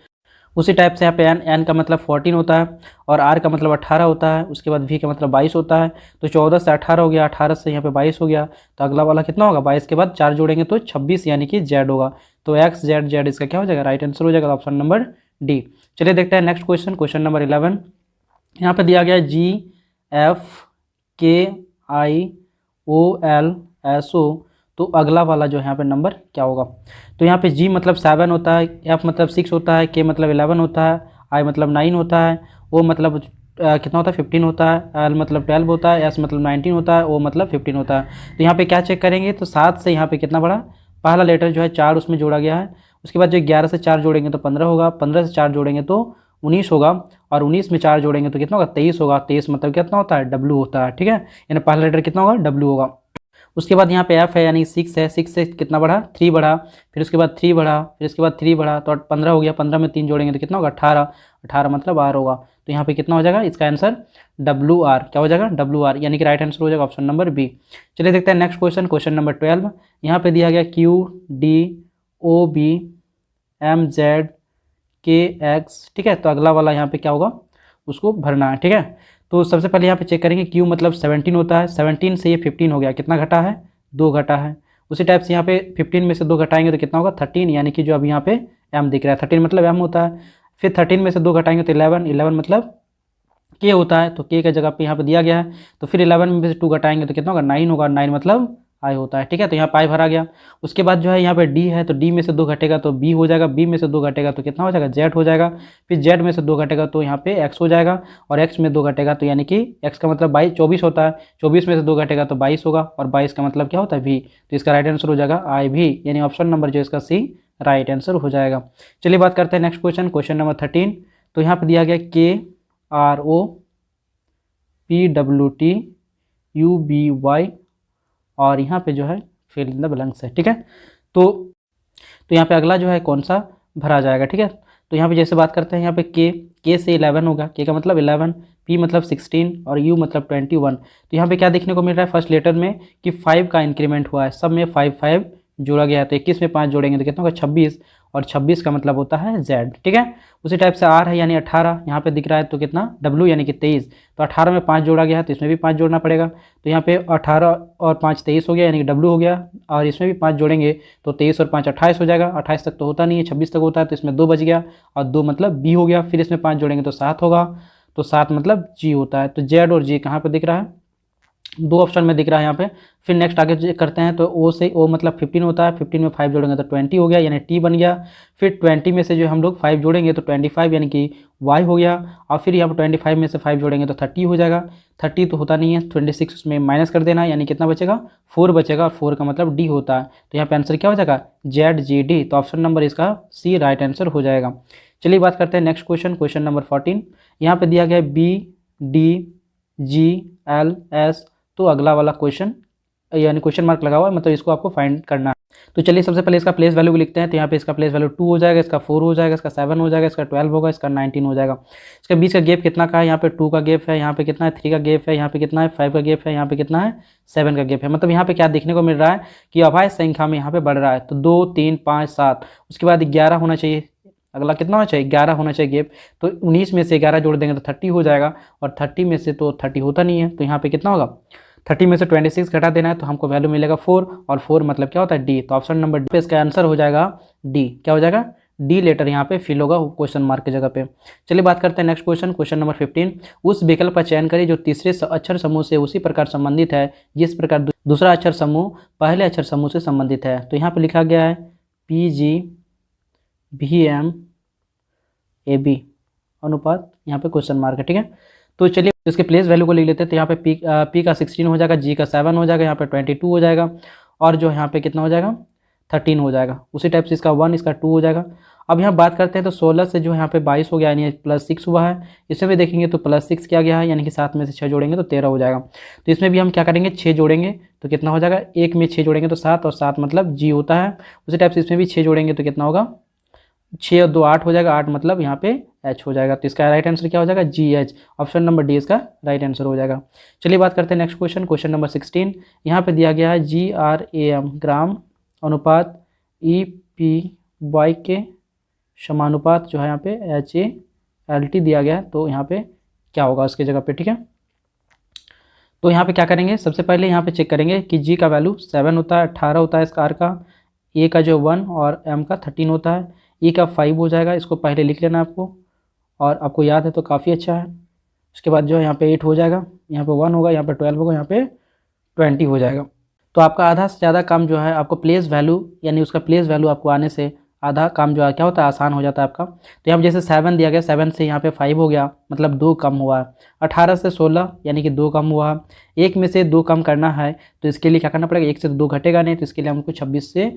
उसी टाइप से यहाँ पे n का मतलब 14 होता है, और r का मतलब 18 होता है, उसके बाद v का मतलब 22 होता है। तो 14 से 18 हो गया, 18 से यहाँ पे 22 हो गया, तो अगला वाला कितना होगा 22 के बाद 4 जोड़ेंगे तो 26 यानी कि z होगा। तो x z z इसका क्या हो जाएगा, राइट आंसर हो जाएगा ऑप्शन नंबर डी। चलिए देखते हैं नेक्स्ट क्वेश्चन, क्वेश्चन नंबर 11। यहाँ पे दिया गया GFKIOLSO, तो अगला वाला जो है यहाँ पे नंबर क्या होगा। तो यहाँ पे G मतलब 7 होता है, F मतलब 6 होता है, K मतलब 11 होता है, I मतलब 9 होता है, O मतलब कितना होता है 15 होता है, L मतलब 12 होता है, S मतलब 19 होता है, O मतलब 15 होता है। तो यहाँ पे क्या चेक करेंगे, तो 7 से यहाँ पे कितना बढ़ा, पहला लेटर जो है 4 उसमें जोड़ा गया है। उसके बाद जो 11 से 4 जोड़ेंगे तो 15 होगा, 15 से 4 जोड़ेंगे तो 19 होगा, और 19 में 4 जोड़ेंगे तो कितना होगा 23 होगा। 23 मतलब कितना होता है W होता है, ठीक है, यानी पहला लेटर कितना होगा W होगा। उसके बाद यहाँ पे F है यानी 6 है, 6 से कितना बढ़ा 3 बढ़ा, फिर उसके बाद 3 बढ़ा, फिर उसके बाद 3 बढ़ा तो 15 हो गया। 15 में 3 जोड़ेंगे तो कितना होगा 18, 18 मतलब R होगा। तो यहाँ पे कितना हो जाएगा, इसका आंसर WR, क्या हो जाएगा WR, यानी कि राइट आंसर हो जाएगा ऑप्शन नंबर बी। चलिए देखते हैं नेक्स्ट क्वेश्चन, क्वेश्चन नंबर 12। यहाँ पे दिया गया QDOBMZKX, ठीक है। तो अगला वाला यहाँ पे क्या होगा उसको भरना है, ठीक है। तो सबसे पहले यहाँ पे चेक करेंगे Q मतलब 17 होता है, 17 से ये 15 हो गया, कितना घटा है 2 घटा है। उसी टाइप से यहाँ पे 15 में से 2 घटाएंगे तो कितना होगा 13, यानी कि जो अभी यहाँ पे M दिख रहा है 13 मतलब M होता है। फिर 13 में से 2 घटाएंगे तो 11, 11 मतलब K होता है, तो K का जगह पे यहाँ पे दिया गया है। तो फिर 11 में से 2 घटाएंगे तो कितना होगा 9 होगा, 9 मतलब आई होता है, ठीक है। तो यहाँ पाई भरा गया। उसके बाद जो है यहाँ पे डी है, तो डी में से 2 घटेगा तो बी हो जाएगा, बी में से 2 घटेगा तो कितना हो जाएगा, जेड हो जाएगा। फिर जेड में से 2 घटेगा तो यहाँ पे एक्स हो जाएगा, और एक्स में 2 घटेगा तो यानी कि एक्स का मतलब 24 होता है, 24 में से 2 घटेगा तो 22 होगा, और 22 का मतलब क्या होता है, वी। तो इसका राइट आंसर हो जाएगा आई भी, यानी ऑप्शन नंबर जो इसका सी राइट आंसर हो जाएगा। चलिए बात करते हैं नेक्स्ट क्वेश्चन, क्वेश्चन नंबर 13। तो यहाँ पे दिया गया KROPWTUBY, और यहाँ पे जो है फिल इन द ब्लैंक्स है, ठीक है। तो यहाँ पे अगला जो है कौन सा भरा जाएगा, ठीक है। तो यहाँ पे जैसे बात करते हैं, यहाँ पे के से 11 होगा, के का मतलब 11, पी मतलब 16 और यू मतलब 21। तो यहाँ पे क्या देखने को मिल रहा है फर्स्ट लेटर में कि 5 का इंक्रीमेंट हुआ है, सब में 5 5 जोड़ा गया है। तो 21 में 5 जोड़ेंगे तो कितना होगा, 26, और 26 का मतलब होता है जेड, ठीक है। उसी टाइप से आर है यानी 18, यहाँ पे दिख रहा है तो कितना, डब्ल्यू यानी कि 23। तो 18 में 5 जोड़ा गया है तो इसमें भी 5 जोड़ना पड़ेगा। तो यहाँ पे 18 और 5 23 हो गया, यानी कि डब्ल्यू हो गया, और इसमें भी 5 जोड़ेंगे तो 23 और 5 28 हो जाएगा। 28 तक तो होता नहीं है, 26 तक होता है, तो इसमें 2 बच गया, और 2 मतलब बी हो गया। फिर इसमें 5 जोड़ेंगे तो 7 होगा, तो 7 मतलब जी होता है। तो जेड और जी कहाँ पर दिख रहा है, 2 ऑप्शन में दिख रहा है यहाँ पे। फिर नेक्स्ट आगे करते हैं, तो ओ से ओ मतलब 15 होता है, 15 में 5 जोड़ेंगे तो 20 हो गया, यानी टी बन गया। फिर 20 में से जो हम लोग 5 जोड़ेंगे तो 25 यानी कि वाई हो गया, और फिर यहाँ पर 25 में से 5 जोड़ेंगे तो 30 हो जाएगा। 30 तो होता नहीं है, 26 उसमें माइनस कर देना, यानी कितना बचेगा, 4 बचेगा, और 4 का मतलब डी होता है। तो यहाँ पे आंसर क्या हो जाएगा, जेड जी डी। तो ऑप्शन नंबर इसका सी राइट आंसर हो जाएगा। चलिए बात करते हैं नेक्स्ट क्वेश्चन, क्वेश्चन नंबर 14। यहाँ पे दिया गया है BDGLS, तो अगला वाला क्वेश्चन यानी क्वेश्चन मार्क लगा हुआ है, मतलब इसको आपको फाइंड करना है। तो चलिए सबसे पहले इसका प्लेस वैल्यू लिखते हैं। तो यहाँ पे इसका प्लेस वैल्यू 2 हो जाएगा, इसका 4 हो जाएगा, इसका 7 हो जाएगा, इसका 12 होगा, इसका 19 हो जाएगा। इसके बीच का गैप कितना का है, यहाँ पे 2 का गैप है, यहाँ पे कितना है 3 का गैप है, यहाँ पे कितना है 5 का गैप है, यहाँ पे कितना है 7 का गैप है। मतलब यहाँ पे क्या देखने को मिल रहा है कि अभाज्य संख्या में यहाँ पे बढ़ रहा है। तो 2 3 5 7, उसके बाद 11 होना चाहिए, अगला कितना होना चाहिए, 11 होना चाहिए गैप। तो 19 में से 11 जोड़ देंगे तो 30 हो जाएगा, और 30 में से तो 30 होता नहीं है, तो यहाँ पे कितना होगा, 30 में से 26 घटा देना है, तो हमको वैल्यू मिलेगा 4, और 4 मतलब क्या होता है, डी। तो ऑप्शन नंबर डी पे इसका आंसर हो जाएगा डी। क्या हो जाएगा, डी लेटर यहाँ पे फिल होगा क्वेश्चन मार्क की जगह पे। चलिए बात करते हैं नेक्स्ट क्वेश्चन, क्वेश्चन नंबर 15। उस विकल्प का चयन करें जो तीसरे अक्षर समूह से उसी प्रकार संबंधित है जिस प्रकार दूसरा अक्षर समूह पहले अक्षर समूह से संबंधित है। तो यहाँ पे लिखा गया है PGVMAB अनुपात, यहाँ पे क्वेश्चन मार्क है, ठीक है। तो चलिए इसके प्लेस वैल्यू को लिख लेते हैं। तो यहाँ पे पी का 16 हो जाएगा, जी का 7 हो जाएगा, यहाँ पे 22 हो जाएगा, और जो यहाँ पे कितना हो जाएगा, 13 हो जाएगा। उसी टाइप से इसका 1, इसका 2 हो जाएगा। अब यहाँ बात करते हैं, तो 16 से जो यहाँ पे 22 हो गया, यानी +6 हुआ है। इसमें भी देखेंगे तो +6 किया गया है, यानी कि 7 में से 6 जोड़ेंगे तो 13 हो जाएगा। तो इसमें भी हम क्या करेंगे, 6 जोड़ेंगे तो कितना हो जाएगा, 1 में 6 जोड़ेंगे तो 7, और 7 मतलब जी होता है। उसी टाइप से इसमें भी 6 जोड़ेंगे तो कितना होगा, 6 और 2 8 हो जाएगा, 8 मतलब यहाँ पे एच हो जाएगा। तो इसका राइट आंसर क्या हो जाएगा, GH। ऑप्शन नंबर डी इसका राइट आंसर हो जाएगा। चलिए बात करते हैं नेक्स्ट क्वेश्चन, क्वेश्चन नंबर 16। यहाँ पे दिया गया है GRAM ग्राम अनुपात EPY के समानुपात जो है यहाँ पे HALT दिया गया है। तो यहाँ पे क्या होगा उसकी जगह पे, ठीक है। तो यहाँ पे क्या करेंगे, सबसे पहले यहाँ पे चेक करेंगे कि जी का वैल्यू 7 होता है, 18 होता है इसका, आर का, ए का जो 1 और एम का 13 होता है, ई का 5 हो जाएगा। इसको पहले लिख लेना आपको, और आपको याद है तो काफ़ी अच्छा है। उसके बाद जो है यहाँ पे 8 हो जाएगा, यहाँ पे 1 होगा, यहाँ पे 12 होगा, यहाँ पे 20 हो जाएगा। तो आपका आधा से ज़्यादा काम जो है आपको प्लेस वैल्यू यानी उसका प्लेस वैल्यू आपको आने से आधा काम जो है क्या होता है, आसान हो जाता है आपका। तो यहाँ जैसे 7 दिया गया, 7 से यहाँ पे 5 हो गया, मतलब 2 कम हुआ है। 18 से 16 यानी कि 2 कम हुआ। 1 में से 2 कम करना है तो इसके लिए क्या करना पड़ेगा, 1 से 2 घटेगा नहीं, तो इसके लिए हमको 26 से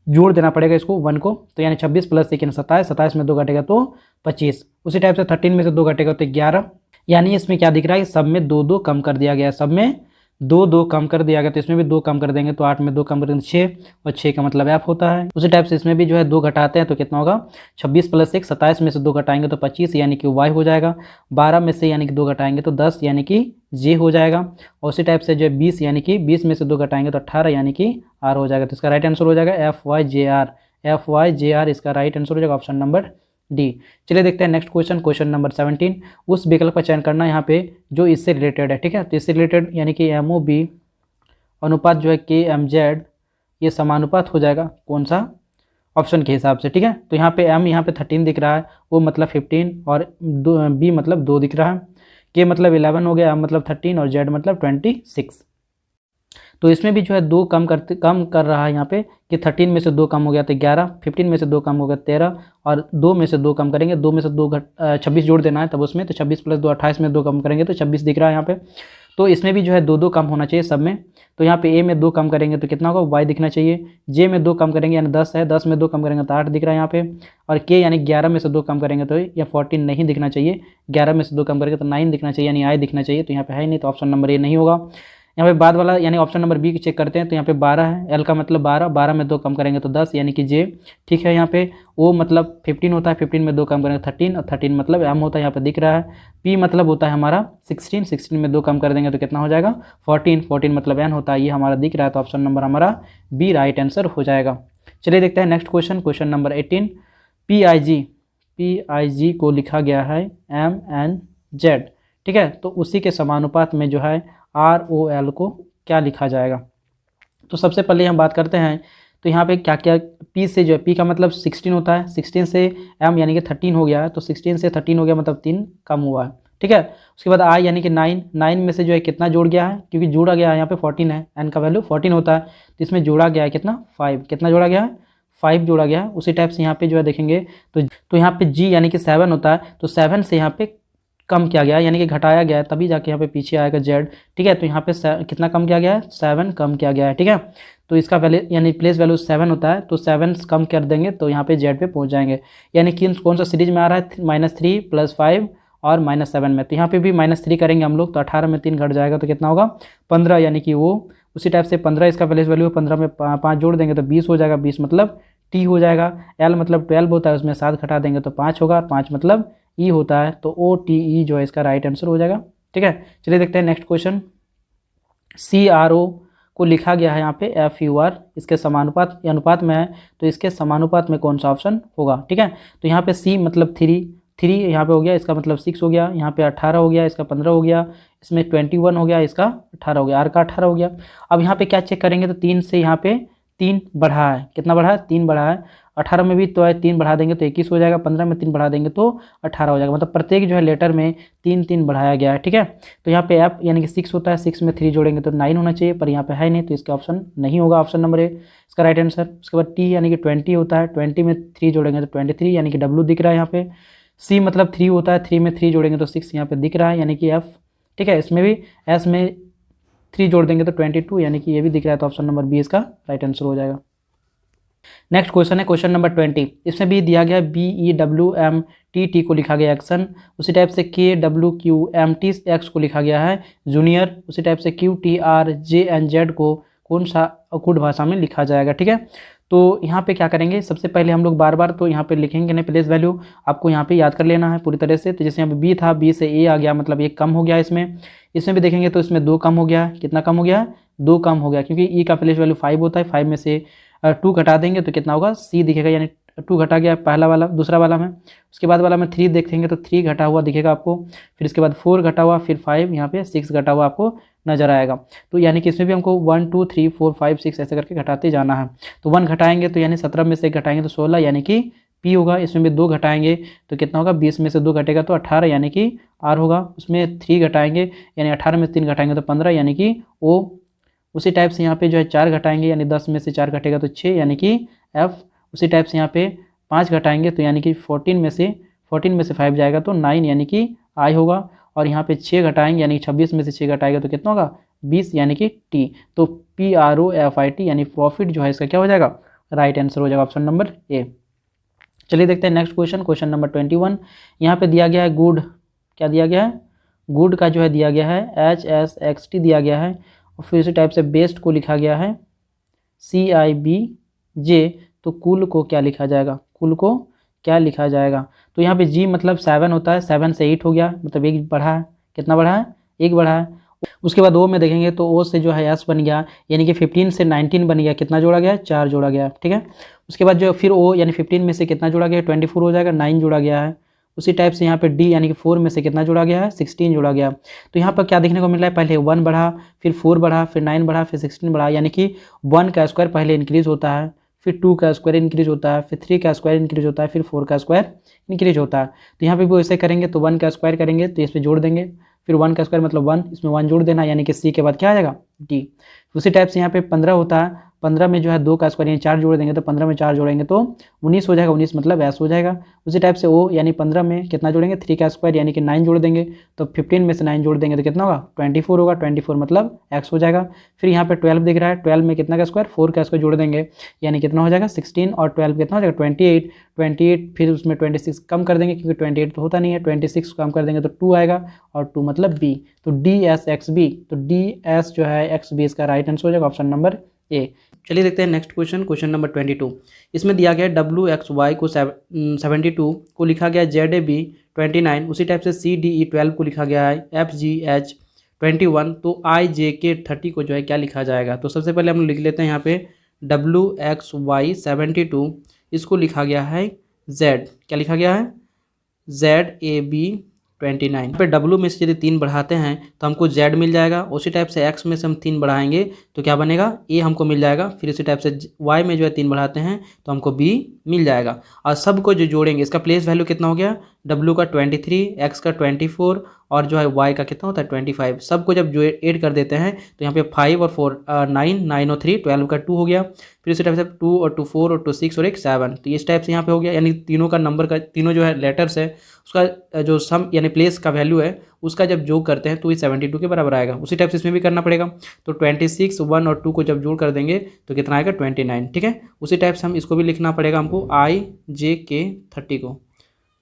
जोड़ देना पड़ेगा इसको 1 को। तो यानी 26 + 1 27, 27 में 2 घटेगा तो 25। उसी टाइप से 13 में से 2 घटेगा तो 11। यानी इसमें क्या दिख रहा है, सब में 2 2 कम कर दिया गया है, सब में 2 2 कम कर दिया गया। तो इसमें भी 2 कम कर देंगे तो 8 में 2 कम कर देंगे 6, और 6 का मतलब F होता है। उसी टाइप से इसमें भी जो है 2 घटाते हैं तो कितना होगा, 26 + 1 27 में से 2 घटाएंगे तो 25 यानी कि Y हो जाएगा। 12 में से यानी कि 2 घटाएंगे तो 10 यानी कि J हो जाएगा। और उसी टाइप से जो 20 यानी कि 20 में से 2 घटाएंगे तो 18 यानी कि R हो जाएगा। तो इसका राइट आंसर हो जाएगा FYJR इसका राइट आंसर हो जाएगा, ऑप्शन नंबर डी। चलिए देखते हैं नेक्स्ट क्वेश्चन, क्वेश्चन नंबर 17। उस विकल्प का चयन करना यहाँ पे जो इससे रिलेटेड है, ठीक है। तो इससे रिलेटेड यानी कि MOB अनुपात जो है KMZ ये समानुपात हो जाएगा कौन सा, ऑप्शन के हिसाब से, ठीक है। तो यहाँ पे M यहाँ पे 13 दिख रहा है, वो मतलब 15, और B मतलब 2 दिख रहा है, K मतलब 11 हो गया, M मतलब 13 और Z मतलब 26। तो इसमें भी जो है 2 कम कर रहा है यहाँ पे कि 13 में से 2 कम हो गया तो 11, 15 में से 2 कम हो गया 13, और 2 में से 2 कम करेंगे, 2 में से 26 जोड़ देना है तब उसमें, तो 26 + 2 28 में 2 कम करेंगे तो 26 दिख रहा है यहाँ पे। तो इसमें भी जो है 2 कम होना चाहिए सब में। तो यहाँ पे ए में 2 कम करेंगे तो कितना होगा, वाई दिखना चाहिए। जे में 2 कम करेंगे यानी 10 है, 10 में 2 कम करेंगे तो 8 दिख रहा है यहाँ पे। और के यानी 11 में से 2 कम करेंगे तो या 14 नहीं दिखना चाहिए, 11 में से 2 कम करेंगे तो 9 दिखना चाहिए यानी आई दिखना चाहिए। तो यहाँ पे है नहीं, तो ऑप्शन नंबर ए नहीं होगा। यहाँ पे बाद वाला यानी ऑप्शन नंबर बी चेक करते हैं, तो यहाँ पे 12 है, एल का मतलब 12, 12 में 2 कम करेंगे तो 10 यानी कि जे। ठीक है, यहाँ पे ओ मतलब 15 होता है, 15 में 2 कम करेंगे 13, और 13 मतलब एम होता है, यहाँ पे दिख रहा है। पी मतलब होता है हमारा 16, 16 में 2 कम कर देंगे तो कितना हो जाएगा 14, 14 मतलब एन होता है, ये हमारा दिख रहा है। तो ऑप्शन नंबर हमारा बी राइट आंसर हो जाएगा। चलिए देखते हैं next question, question number 18। PIG को लिखा गया है MNZ। ठीक है, तो उसी के समानुपात में जो है ROL को क्या लिखा जाएगा। तो सबसे पहले हम बात करते हैं, तो यहाँ पे क्या क्या P से जो है, P का मतलब 16 होता है, 16 से M यानी कि 13 हो गया है, तो 16 से 13 हो गया मतलब 3 कम हुआ है। ठीक है, उसके बाद I यानी कि 9, 9 में से जो है कितना जोड़ गया है, क्योंकि जोड़ा गया है यहाँ पे 14 है, N का वैल्यू 14 होता है, तो इसमें जोड़ा गया है कितना 5, कितना जोड़ा गया है 5 जोड़ा गया है। उसी टाइप से यहाँ पे जो है देखेंगे तो यहाँ पे G यानी कि 7 होता है, तो 7 से यहाँ पे कम किया गया है यानी कि घटाया गया है, तभी जाके यहाँ पे पीछे आएगा Z। ठीक है, तो यहाँ पे कितना कम किया गया है 7 कम किया गया है। ठीक है, तो इसका वैल्यू यानी प्लेस वैल्यू 7 होता है, तो 7 कम कर देंगे तो यहाँ पे Z पे पहुँच जाएंगे। यानी कि कौन सा सीरीज में आ रहा है, -3 + 5 और -7 में, तो यहाँ पे भी -3 करेंगे हम लोग, तो 18 में 3 घट जाएगा तो कितना होगा 15, यानी कि वो उसी टाइप से 15 इसका प्लेस वैल्यू है, 15 में 5 जोड़ देंगे तो 20 हो जाएगा, 20 मतलब T हो जाएगा। L मतलब 12 होता है, उसमें 7 घटा देंगे तो 5 होगा, 5 मतलब E होता है, तो OTE जो है इसका राइट आंसर हो जाएगा। ठीक है, चलिए देखते हैं नेक्स्ट क्वेश्चन। CRO को लिखा गया है यहाँ पे FUR, इसके समानुपात या अनुपात में है, तो इसके समानुपात में कौन सा ऑप्शन होगा। ठीक है, तो यहाँ पे C मतलब 3 यहाँ पे हो गया, इसका मतलब 6 हो गया, यहाँ पे 18 हो गया, इसका 15 हो गया, इसमें 21 हो गया, इसका 18 हो गया, R का 18 हो गया। अब यहाँ पे क्या चेक करेंगे, तो 3 से यहाँ पे 3 बढ़ा है, कितना बढ़ा है 3 बढ़ा है, 18 में भी तो है 3 बढ़ा देंगे तो 21 हो जाएगा, 15 में 3 बढ़ा देंगे तो 18 हो जाएगा, मतलब प्रत्येक जो है लेटर में 3 3 बढ़ाया गया है। ठीक है, तो यहाँ पे F यानी कि 6 होता है, 6 में 3 जोड़ेंगे तो 9 होना चाहिए, पर यहाँ पे है नहीं, तो इसका ऑप्शन नहीं होगा, ऑप्शन नंबर ए इसका राइट आंसर। उसके बाद T यानी कि 20 होता है, 20 में 3 जोड़ेंगे तो 23 यानी कि W दिख रहा है यहाँ पे। C मतलब 3 होता है, 3 में 3 जोड़ेंगे तो 6 यहाँ पे दिख रहा है यानी कि F। ठीक है, इसमें भी S में 3 जोड़ देंगे तो 22 यानी कि ये भी दिख रहा है, तो ऑप्शन नंबर बी इसका राइट आंसर हो जाएगा। नेक्स्ट क्वेश्चन है क्वेश्चन नंबर 20। इसमें भी दिया गया BEWMTT को लिखा गया एक्शन, उसी टाइप से KWQMTX को लिखा गया है जूनियर, उसी टाइप से QTRJNZ को कौन सा अकूट भाषा में लिखा जाएगा। ठीक है, तो यहाँ पे क्या करेंगे, सबसे पहले हम लोग बार बार तो यहाँ पे लिखेंगे नहीं, प्लेस वैल्यू आपको यहाँ पे याद कर लेना है पूरी तरह से। तो जैसे यहाँ पे बी था, बी से ए आ गया, मतलब एक कम हो गया इसमें भी देखेंगे तो इसमें 2 कम हो गया, कितना कम हो गया 2 कम हो गया, क्योंकि ई का प्लेस वैल्यू 5 होता है, 5 में से 2 घटा देंगे तो कितना होगा सी दिखेगा, यानी 2 घटा गया पहला वाला, दूसरा वाला में। उसके बाद वाला में 3 देखेंगे तो 3 घटा हुआ दिखेगा आपको, फिर इसके बाद 4 घटा हुआ, फिर 5, यहाँ पे 6 घटा हुआ आपको नजर आएगा। तो यानी कि इसमें भी हमको 1 2 3 4 5 6 ऐसे करके घटाते जाना है। तो 1 घटाएंगे तो यानी 17 में से घटाएंगे तो 16 यानी कि पी होगा, इसमें भी 2 घटाएंगे तो कितना होगा 20 में से 2 घटेगा तो 18 यानी कि आर होगा, उसमें 3 घटाएंगे यानी 18 में से 3 घटाएंगे तो 15 यानी कि ओ। उसी टाइप से यहाँ पे जो है 4 घटाएंगे यानी 10 में से 4 घटेगा तो 6 यानी कि एफ। उसी टाइप से यहाँ पे 5 घटाएंगे तो यानी कि 14 में से 5 जाएगा तो 9 यानी कि आई होगा, और यहाँ पे 6 घटाएंगे यानी 26 में से 6 घटाएगा तो कितना होगा 20 यानी कि टी। तो PROFIT यानी प्रॉफिट जो है इसका क्या हो जाएगा राइट आंसर हो जाएगा, ऑप्शन नंबर ए। चलिए देखते हैं नेक्स्ट क्वेश्चन, क्वेश्चन नंबर 21। यहाँ पे दिया गया है गुड, क्या दिया गया है गुड का जो है दिया गया है HSXT दिया गया है, और फिर इसी टाइप से बेस्ट को लिखा गया है CIBJ। तो कुल को क्या लिखा जाएगा, कुल को क्या लिखा जाएगा। तो यहाँ पे G मतलब 7 होता है, 7 से 8 हो गया, मतलब 1 बढ़ा है, कितना बढ़ा है 1 बढ़ा है। उसके बाद O में देखेंगे तो O से जो है S बन गया, यानी कि 15 से 19 बन गया, कितना जोड़ा गया 4 जोड़ा गया। ठीक है, उसके बाद जो फिर O यानी 15 में से कितना जोड़ा गया 24 हो जाएगा, 9 जोड़ा गया है। उसी टाइप से यहाँ पे D यानी कि 4 में से कितना जोड़ा गया है 16 जोड़ा गया। तो यहाँ पर क्या देखने को मिल रहा है, पहले 1 बढ़ा, फिर 4 बढ़ा, फिर 9 बढ़ा, फिर 16 बढ़ा, यानी कि 1 का स्क्वायर पहले इंक्रीज होता है, फिर 2 का स्क्वायर इंक्रीज होता है, फिर 3 का स्क्वायर इंक्रीज होता है, फिर 4 का स्क्वायर इंक्रीज होता है। तो यहाँ पे भी वैसे करेंगे तो 1 का स्क्वायर करेंगे तो इस पर जोड़ देंगे, फिर 1 का स्क्वायर मतलब 1, इसमें 1 जोड़ देना, यानी कि सी के बाद क्या आ जाएगा डी। उसी टाइप से यहाँ पे 15 होता है, 15 में जो है 2 का स्क्वायर यानी 4 जोड़ देंगे तो 15 में 4 जोड़ेंगे तो 19 हो जाएगा, 19 मतलब एस हो जाएगा। उसी टाइप से ओ यानी 15 में कितना जोड़ेंगे 3 का स्क्वायर यानी कि 9 जोड़ देंगे, तो 15 में से 9 जोड़ देंगे तो कितना होगा 24 होगा, 24 मतलब एक्स हो जाएगा। फिर यहाँ पे 12 दिख रहा है, 12 में कितना का स्क्वायर 4 का स्क्वायर जोड़ देंगे यानी कितना हो जाएगा 16 और 12 कितना हो जाएगा 28, 28 फिर उसमें 26 कम कर देंगे क्योंकि 28 तो होता नहीं है, 26 कम कर देंगे तो 2 आएगा और 2 मतलब बी, तो डी एस एक्स बी, तो डी एस जो है एक्स बी इसका राइट आंसर हो जाएगा ऑप्शन नंबर ए। चलिए देखते हैं नेक्स्ट क्वेश्चन, क्वेश्चन नंबर 22। इसमें दिया गया डब्ल्यू एक्स वाई को 72 को लिखा गया जेड ए बी 29, उसी टाइप से सी डी ई 12 को लिखा गया है एफ जी एच 21, तो आई जे के 30 को जो है क्या लिखा जाएगा। तो सबसे पहले हम लोग लिख लेते हैं यहाँ पे डब्ल्यू एक्स वाई 72, इसको लिखा गया है जेड, क्या लिखा गया है जेड ए बी 29। पे डब्लू में से यदि 3 बढ़ाते हैं तो हमको जेड मिल जाएगा, उसी टाइप से एक्स में से हम 3 बढ़ाएंगे तो क्या बनेगा ए हमको मिल जाएगा, फिर इसी टाइप से वाई में जो है 3 बढ़ाते हैं तो हमको बी मिल जाएगा। और सबको जो जोड़ेंगे इसका प्लेस वैल्यू कितना हो गया डब्लू का 23, एक्स का 24 और जो है वाई का कितना होता है 25। सबको जब जो ऐड कर देते हैं तो यहाँ पे 5 और 4 9, 9 और 3 12 का 2 हो गया, फिर इसी टाइप से 2 और 2 4 और 2 6 और एक 7, तो इस टाइप से यहाँ पे हो गया, यानी तीनों का नंबर का तीनों जो है लेटर्स है उसका जो सम यानी प्लेस का वैल्यू है उसका जब जोड़ करते हैं तो ये 72 के बराबर आएगा। उसी टाइप से इसमें भी करना पड़ेगा, तो 26, 1 और 2 को जब जोड़ कर देंगे तो कितना आएगा 29, ठीक है। उसी टाइप से हम इसको भी लिखना पड़ेगा हमको आई जे के 30 को,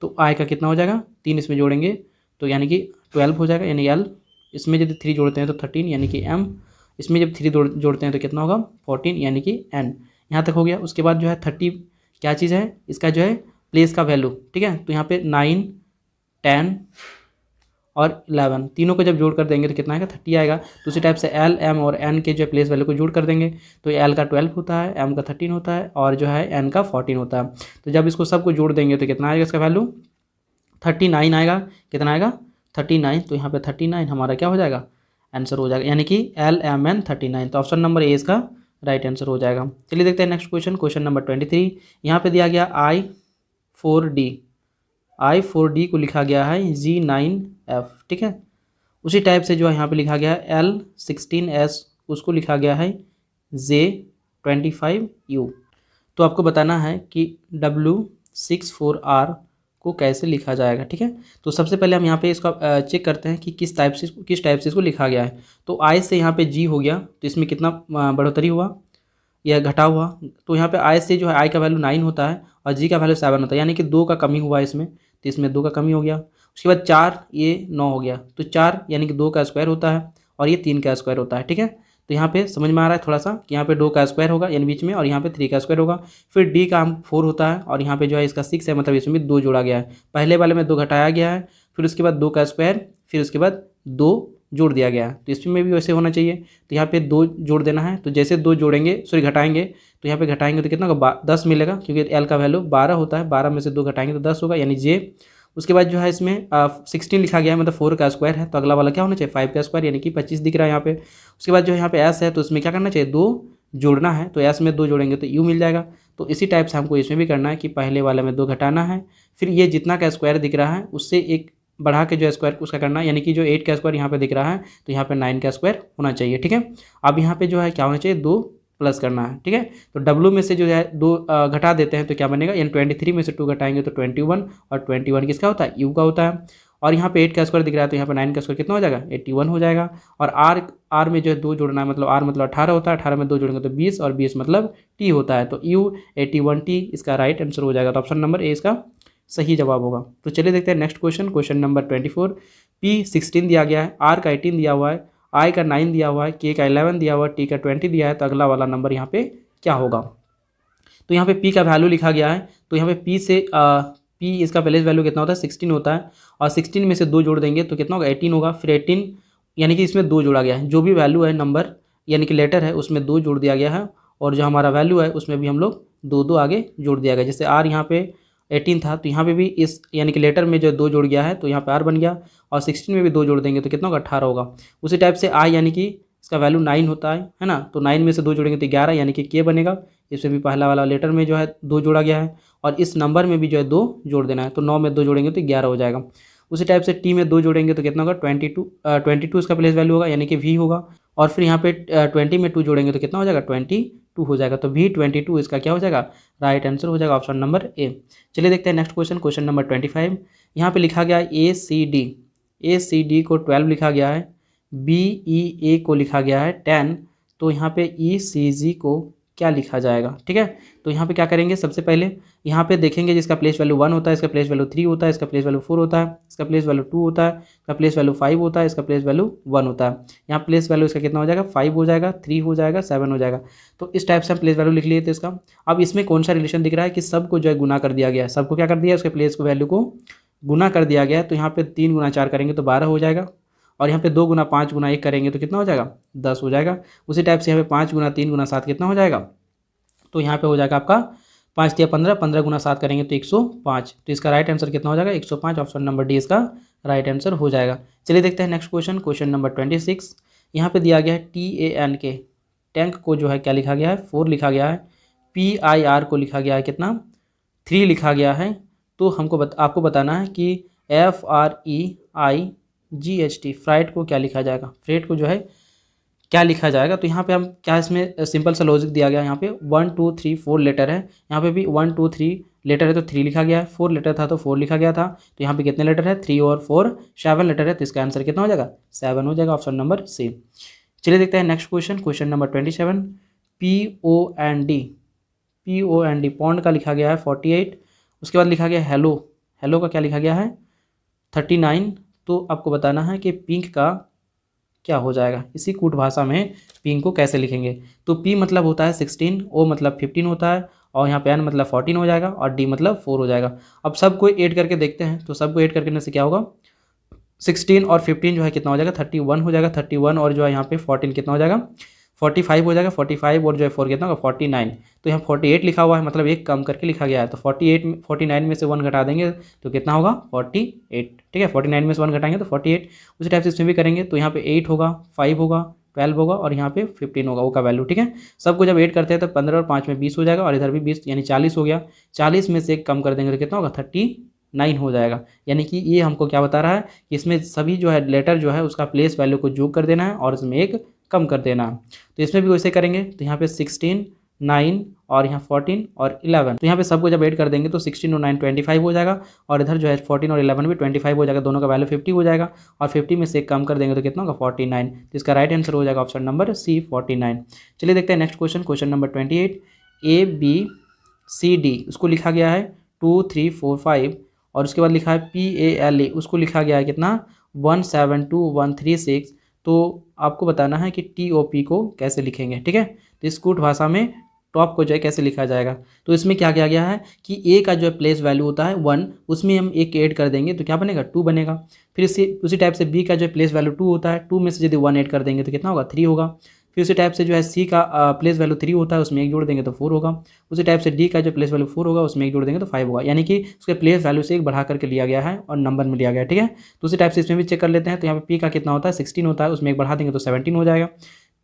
तो आई का कितना हो जाएगा 3 इसमें जोड़ेंगे तो यानी कि 12 हो जाएगा, यानी एल इसमें यदि 3 जोड़ते हैं तो 13 यानी कि एम, इसमें जब 3 जोड़ते हैं तो कितना होगा 14 यानी कि एन। यहाँ तक हो गया। उसके बाद जो है 30 क्या चीज़ है इसका जो है प्लेस का वैल्यू, ठीक है। तो यहाँ पे 9, 10 और 11 तीनों को जब जोड़ कर देंगे तो कितना आएगा 30 आएगा। तो उसी टाइप से एल एम और एन के जो प्लेस वैल्यू को जोड़ कर देंगे तो एल का 12 होता है, एम का 13 होता है और जो है एन का 14 होता है। तो जब इसको सबको जोड़ देंगे तो कितना आएगा इसका वैल्यू 39 आएगा, कितना आएगा 39, तो यहाँ पे 39 हमारा क्या हो जाएगा आंसर हो जाएगा, यानी कि एल एम एन 39, तो ऑप्शन नंबर ए इसका राइट आंसर हो जाएगा। चलिए देखते हैं नेक्स्ट क्वेश्चन, क्वेश्चन नंबर 23। यहाँ पे दिया गया I4D को लिखा गया है G9F, ठीक है। उसी टाइप से जो है यहाँ पे लिखा गया है L16S, उसको लिखा गया है J25U। तो आपको बताना है कि W64R को कैसे लिखा जाएगा, ठीक है। तो सबसे पहले हम यहाँ पे इसका चेक करते हैं कि किस टाइप से इसको लिखा गया है। तो I से यहाँ पे G हो गया तो इसमें कितना बढ़ोतरी हुआ या घटा हुआ, तो यहाँ पे I से जो है I का वैल्यू 9 होता है और G का वैल्यू 7 होता है, यानी कि 2 का कमी हुआ इसमें, तो इसमें 2 का कमी हो गया। उसके बाद 4 ये 9 हो गया, तो 4 यानी कि 2 का स्क्वायर होता है और ये 3 का स्क्वायर होता है, ठीक है। तो यहाँ पे समझ में आ रहा है थोड़ा सा कि यहाँ पे 2 का स्क्वायर होगा यानी बीच में, और यहाँ पे 3 का स्क्वायर होगा। फिर D का 4 होता है और यहाँ पे जो है इसका 6 है, मतलब इसमें भी 2 जोड़ा गया है, पहले वाले में 2 घटाया गया है, फिर उसके बाद 2 का स्क्वायर, फिर उसके बाद 2 जोड़ दिया गया है, तो इसमें भी वैसे होना चाहिए। तो यहाँ पे 2 जोड़ देना है, तो जैसे 2 जोड़ेंगे सॉरी घटाएंगे तो यहाँ पे घटाएंगे तो कितना होगा 10 मिलेगा, क्योंकि एल का वैल्यू 12 होता है, 12 में से 2 घटाएंगे तो 10 होगा यानी जे। उसके बाद जो है इसमें 16 लिखा गया है, मतलब 4 का स्क्वायर है, तो अगला वाला क्या होना चाहिए 5 का स्क्वायर यानी कि 25 दिख रहा है यहाँ पे। उसके बाद जो है यहाँ पे एस है तो इसमें क्या करना चाहिए 2 जोड़ना है, तो एस में 2 जोड़ेंगे तो यू मिल जाएगा। तो इसी टाइप से हमको इसमें भी करना है कि पहले वाले में 2 घटाना है, फिर ये जितना का स्क्वायर दिख रहा है उससे एक बढ़ा के जो स्क्वायर उसका करना है, यानी कि जो 8 का स्क्वायर यहाँ पे दिख रहा है तो यहाँ पे 9 का स्क्वायर होना चाहिए, ठीक है। अब यहाँ पे जो है क्या होना चाहिए 2 प्लस करना है, ठीक है। तो W में से जो है 2 घटा देते हैं तो क्या बनेगा, यानी 23 में से 2 घटाएंगे तो 21, और 21 किसका होता है U का होता है। और यहाँ पे 8 का स्क्वायर दिख रहा है तो यहाँ पे 9 का स्क्वायर कितना हो जाएगा 81 हो जाएगा। और R में जो है 2 जोड़ना है, मतलब R मतलब 18 होता है, 18 में 2 जोड़ेंगे तो 20 और 20 मतलब T होता है, तो U 81T इसका राइट आंसर हो जाएगा। तो ऑप्शन नंबर ए इसका सही जवाब होगा। तो चलिए देखते हैं next question, question number 24। P16 दिया गया है, R का 18 दिया हुआ है, I का 9 दिया हुआ है, K का 11 दिया हुआ है, T का 20 दिया है, तो अगला वाला नंबर यहाँ पे क्या होगा। तो यहाँ पे P का वैल्यू लिखा गया है, तो यहाँ पे P से P इसका प्लेस वैल्यू कितना होता है 16 होता है, और 16 में से 2 जोड़ देंगे तो कितना होगा 18 होगा। फिर 18 यानी कि इसमें 2 जोड़ा गया है, जो भी वैल्यू है नंबर यानी कि लेटर है उसमें 2 जोड़ दिया गया है, और जो हमारा वैल्यू है उसमें भी हम लोग 2 आगे जोड़ दिया गया। जैसे R यहाँ पे 18 था तो यहाँ पे भी इस यानी कि लेटर में जो 2 जोड़ गया है तो यहाँ पे R बन गया, और 16 में भी 2 जोड़ देंगे तो कितना होगा 18 होगा। उसी टाइप से I यानी कि इसका वैल्यू 9 होता है ना, तो 9 में से 2 जोड़ेंगे तो 11 यानी कि K बनेगा। इसमें भी पहला वाला लेटर में जो है 2 जोड़ा गया है, और इस नंबर में भी जो है 2 जोड़ देना है, तो 9 में 2 जोड़ेंगे तो 11 हो जाएगा। उसी टाइप से टी में 2 जोड़ेंगे तो कितना होगा 22 इसका प्लेस वैल्यू होगा यानी कि वी होगा। और फिर यहाँ पे 20 में 2 जोड़ेंगे तो कितना हो जाएगा 22 हो जाएगा। तो वी 22 इसका क्या हो जाएगा राइट आंसर हो जाएगा ऑप्शन नंबर ए। चलिए देखते हैं नेक्स्ट क्वेश्चन, क्वेश्चन नंबर 25। यहाँ पे लिखा गया ए सी डी को 12 लिखा गया है, बी ई ए को लिखा गया है 10, तो यहाँ पे ई सी जी को क्या लिखा जाएगा। ठीक है, तो यहाँ पे क्या करेंगे, सबसे पहले यहाँ पे देखेंगे जिसका प्लेस वैल्यू 1 होता है, इसका प्लेस वैल्यू 3 होता है, इसका प्लेस वैल्यू 4 होता है, इसका प्लेस वैल्यू 2 होता है, इसका प्लेस वैल्यू 5 होता है, इसका प्लेस वैल्यू 1 होता है। यहाँ प्लेस वैल्यू इसका कितना हो जाएगा 5 हो जाएगा, 3 हो जाएगा, 7 हो जाएगा। तो इस टाइप से हम प्लेस वैल्यू लिख लिए थे इसका। अब इसमें कौन सा रिलेशन दिख रहा है कि सबको जो है गुना कर दिया गया है, सबको क्या कर दिया है उसके प्लेस को वैल्यू को गुना कर दिया गया है। तो यहाँ पे 3 गुना 4 करेंगे तो 12 हो जाएगा, और यहाँ पे 2 गुना 5 गुना 1 करेंगे तो कितना हो जाएगा 10 हो जाएगा। उसी टाइप से यहाँ पे 5 गुना 3 गुना 7 कितना हो जाएगा, तो यहाँ पे हो जाएगा आपका 5 या 15, 15 गुना 7 करेंगे तो 105। तो इसका राइट आंसर कितना हो जाएगा 105, ऑप्शन नंबर डी इसका राइट आंसर हो जाएगा। चलिए देखते हैं नेक्स्ट क्वेश्चन, क्वेश्चन नंबर 26। यहाँ पे दिया गया है TAN के टैंक को जो है क्या लिखा गया है 4 लिखा गया है, PIR को लिखा गया है कितना 3 लिखा गया है। तो हमको आपको बताना है कि FREIGHT फ्राइट को क्या लिखा जाएगा, फ्रेट को जो है क्या लिखा जाएगा। तो यहाँ पे हम क्या इसमें सिंपल सा लॉजिक दिया गया है, यहाँ पे 1 2 3 4 लेटर है, यहाँ पे भी 1 2 3 लेटर है तो 3 लिखा गया है, 4 लेटर था तो 4 लिखा गया था। तो यहाँ पे कितने लेटर है 3 और 4 7 लेटर है, तो इसका आंसर कितना हो जाएगा 7 हो जाएगा, ऑप्शन नंबर सी। चलिए देखते हैं next question, question number 27। POND pond का लिखा गया है 48, उसके बाद लिखा गया हेलो, हेलो का क्या लिखा गया है 39। तो आपको बताना है कि पिंक का क्या हो जाएगा, इसी कूट भाषा में पिंक को कैसे लिखेंगे। तो P मतलब होता है 16, O मतलब 15 होता है, और यहाँ पे N मतलब 14 हो जाएगा, और D मतलब 4 हो जाएगा। अब सबको ऐड करके देखते हैं, तो सबको ऐड करने से क्या होगा 16 और 15 जो है कितना हो जाएगा 31 हो जाएगा, 31 और जो है यहाँ पे 14 कितना हो जाएगा 45 हो जाएगा, 45 और जो है 4 कितना होगा 49। तो यहाँ 48 लिखा हुआ है, मतलब एक कम करके लिखा गया है। तो 49 में से 1 घटा देंगे तो कितना होगा 48। ठीक है, 49 में से 1 घटाएंगे तो 48। उसी टाइप से इसमें भी करेंगे, तो यहाँ पे 8 होगा, 5 होगा, 12 होगा, और यहाँ पे 15 होगा वो का वैल्यू। ठीक है, सबको जब ऐड करते हैं तो 15 और 5 में 20 हो जाएगा, और इधर भी 20 यानी 40 हो गया। 40 में से एक कम कर देंगे तो कितना होगा 39 हो जाएगा। यानी कि ये हमको क्या बता रहा है कि इसमें सभी जो है लेटर जो है उसका प्लेस वैल्यू को जोड़ कर देना है और इसमें एक कम कर देना है। तो इसमें भी वैसे करेंगे, तो यहाँ पे 16 9 और यहाँ 14 और 11, तो यहाँ पे सबको जब ऐड कर देंगे तो 16 और 9 25 हो जाएगा, और इधर जो है 14 और 11 भी 25 हो जाएगा, दोनों का वैल्यू 50 हो जाएगा, और 50 में से एक कम कर देंगे तो कितना होगा 49। तो इसका राइट आंसर हो जाएगा ऑप्शन नंबर सी 49। चलिए देखते हैं next question, question number 28। ABCD उसको लिखा गया है 2 3 4 5, और उसके बाद लिखा है PALE उसको लिखा गया है कितना 1 7 2 1 3 6। तो आपको बताना है कि TOP को कैसे लिखेंगे। ठीक है, तो इस कूट भाषा में टॉप को जो है कैसे लिखा जाएगा। तो इसमें क्या किया गया है कि A का जो है प्लेस वैल्यू होता है 1, उसमें हम एक ऐड कर देंगे तो क्या बनेगा 2 बनेगा। फिर उसी टाइप से B का जो है प्लेस वैल्यू 2 होता है, 2 में से यदि 1 ऐड कर देंगे तो कितना होगा 3 होगा। फिर उसी टाइप से जो है C का प्लेस वैल्यू 3 होता है, उसमें एक जोड़ देंगे तो 4 होगा। उसी टाइप से D का जो प्लेस वैल्यू 4 होगा, उसमें एक जोड़ देंगे तो 5 होगा। यानी कि उसके प्लेस वैल्यू से एक बढ़ा करके लिया गया है और नंबर में लिया गया है। ठीक है, तो उसी टाइप से इसमें भी चेक कर लेते हैं। तो यहाँ पे P का कितना होता है 16 होता है, उसमें एक बढ़ा देंगे तो 17 हो जाएगा।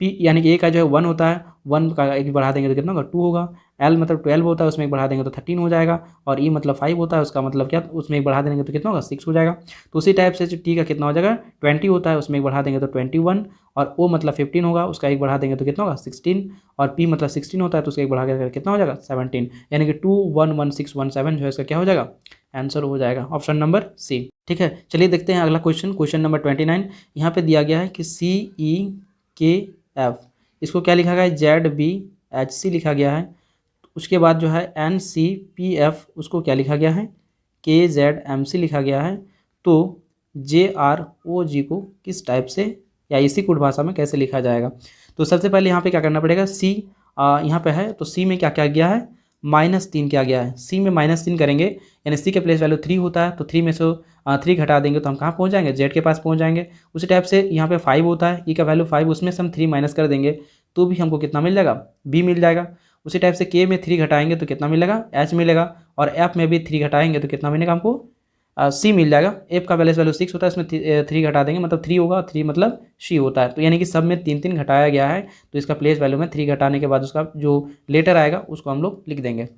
P यानी कि A का जो है 1 होता है, 1 का एक बढ़ा देंगे तो कितना होगा 2 होगा। L मतलब 12 होता है, उसमें एक बढ़ा देंगे तो 13 हो जाएगा, और E मतलब 5 होता है, उसका मतलब क्या उसमें एक बढ़ा देंगे तो कितना होगा 6 हो जाएगा। तो उसी टाइप से जो T का कितना हो जाएगा 20 होता है, उसमें एक बढ़ा देंगे तो 21, और O मतलब 15 होगा, उसका एक बढ़ा देंगे तो कितना होगा 16, और P मतलब 16 होता है तो उसका एक बढ़ा कर कितना हो जाएगा 17। यानी कि 2 1 1 6 1 7 जो है इसका क्या हो जाएगा आंसर हो जाएगा ऑप्शन नंबर सी। ठीक है, चलिए देखते हैं अगला क्वेश्चन, क्वेश्चन नंबर 29। यहाँ पे दिया गया है कि CEKF इसको क्या लिखा गया है ZBHC लिखा गया है। उसके बाद जो है NCPF उसको क्या लिखा गया है KZMC लिखा गया है। तो JROG को किस टाइप से या इसी कुट भाषा में कैसे लिखा जाएगा। तो सबसे पहले यहाँ पे क्या करना पड़ेगा, C यहाँ पे है तो C में क्या क्या गया है -3 क्या गया है, C में -3 करेंगे, यानी C के प्लेस वैल्यू 3 होता है, तो 3 में से 3 घटा देंगे तो हम कहाँ पहुँच जाएंगे Z के पास पहुँच जाएंगे। उसी टाइप से यहाँ पे 5 होता है, E का वैल्यू 5, उसमें से हम 3 माइनस कर देंगे तो भी हमको कितना मिल जाएगा B मिल जाएगा। उसी टाइप से K में 3 घटाएंगे तो कितना मिलेगा H मिलेगा, और F में भी 3 घटाएंगे तो कितना मिलेगा हमको C मिल जाएगा। F का प्लेस वैल्यू 6 होता है, इसमें 3 घटा देंगे मतलब 3 होगा, 3 मतलब C होता है। तो यानी कि सब में 3 घटाया गया है, तो इसका प्लेस वैल्यू में 3 घटाने के बाद उसका जो लेटर आएगा उसको हम लोग लिख देंगे।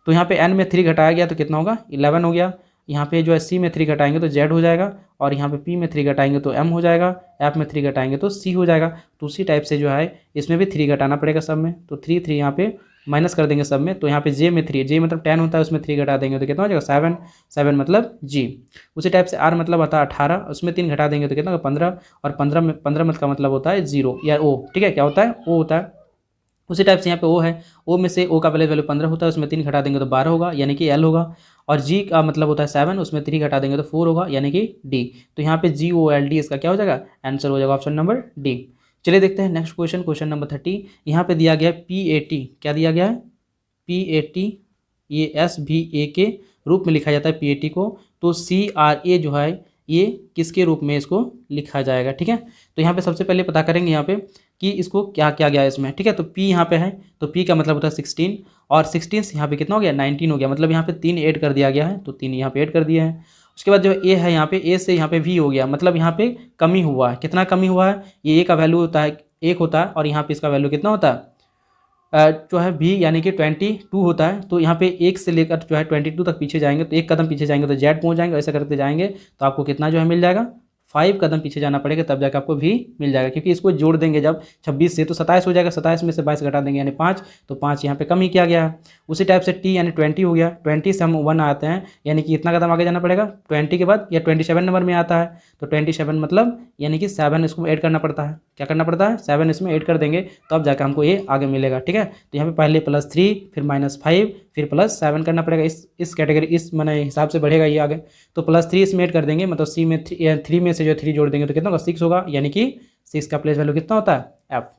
तो यहाँ पे N में 3 घटाया गया तो कितना होगा 11 हो गया, यहाँ पे जो है सी में 3 घटाएंगे तो जेड हो जाएगा, और यहाँ पे पी में 3 घटाएंगे तो एम हो जाएगा, एफ में 3 घटाएंगे तो सी हो जाएगा। तो उसी टाइप से जो है इसमें भी 3 घटाना पड़ेगा सब में, तो 3 यहाँ पे माइनस कर देंगे सब में, तो यहाँ पे जे में 3, जे मतलब 10 होता है, उसमें 3 घटा देंगे तो कितना हो जाएगा 7, 7 मतलब जी। उसी टाइप से आर मतलब आता है 18, उसमें 3 घटा देंगे तो कितना होगा 15, और 15 में 15 का मतलब होता है 0 या ओ, ठीक है, क्या होता है ओ होता है। उसी टाइप से यहाँ पे ओ है, ओ में से ओ का पहले वैल्यू 15 होता है, उसमें 3 घटा देंगे तो 12 होगा यानी कि एल होगा, और जी का मतलब होता है 7, उसमें 3 घटा देंगे तो 4 होगा यानी कि डी। तो यहाँ पे जी ओ एल डी इसका क्या हो जाएगा आंसर हो जाएगा ऑप्शन नंबर डी। चलिए देखते हैं नेक्स्ट क्वेश्चन, क्वेश्चन नंबर 30। यहाँ पे दिया गया है पी ए टी, क्या दिया गया है पी ए टी, ये एस भी ए के रूप में लिखा जाता है पी ए टी को, तो सी आर ए जो है ये किसके रूप में इसको लिखा जाएगा, ठीक है। तो यहाँ पे सबसे पहले पता करेंगे यहाँ पे कि इसको क्या क्या गया है इसमें, ठीक है। तो P यहाँ पे है, तो P का मतलब होता है 16, और 16 से यहाँ पे कितना हो गया 19 हो गया, मतलब यहाँ पे 3 ऐड कर दिया गया है, तो 3 यहाँ पे ऐड कर दिया है। उसके बाद जो A है यहाँ पे A से यहाँ पे V हो गया, मतलब यहाँ पे कमी हुआ है, कितना कमी हुआ है, ये A का वैल्यू होता है 1 होता है, और यहाँ पे इसका वैल्यू कितना होता है जो है V यानी कि 22 होता है। तो यहाँ पे 1 से लेकर जो है 22 तक पीछे जाएंगे, तो 1 कदम पीछे जाएंगे तो Z पहुँच जाएंगे, ऐसा करते जाएंगे तो आपको कितना जो है मिल जाएगा 5 कदम पीछे जाना पड़ेगा, तब जाकर आपको भी मिल जाएगा, क्योंकि इसको जोड़ देंगे जब 26 से तो 27 हो जाएगा, 27 में से 22 घटा देंगे यानी 5, तो 5 यहाँ पे कम ही किया गया है। उसी टाइप से टी यानी 20 हो गया, 20 से हम 1 आते हैं यानी कि इतना कदम आगे जाना पड़ेगा 20 के बाद, या 27 नंबर में आता है तो 27 मतलब यानी कि 7 इसको ऐड करना पड़ता है, क्या करना पड़ता है 7 इसमें ऐड कर देंगे तो अब जाकर हमको ये आगे मिलेगा, ठीक है। तो यहाँ पे पहले +3 फिर -5 फिर +7 करना पड़ेगा, इस कैटेगरी इस मैंने हिसाब से बढ़ेगा ये आगे, तो +3 इसमें ऐड कर देंगे, मतलब सी में 3 में से जो 3 जोड़ देंगे तो कितना होगा 6 होगा, यानी कि 6 का प्लेस वैल्यू कितना होता है एफ।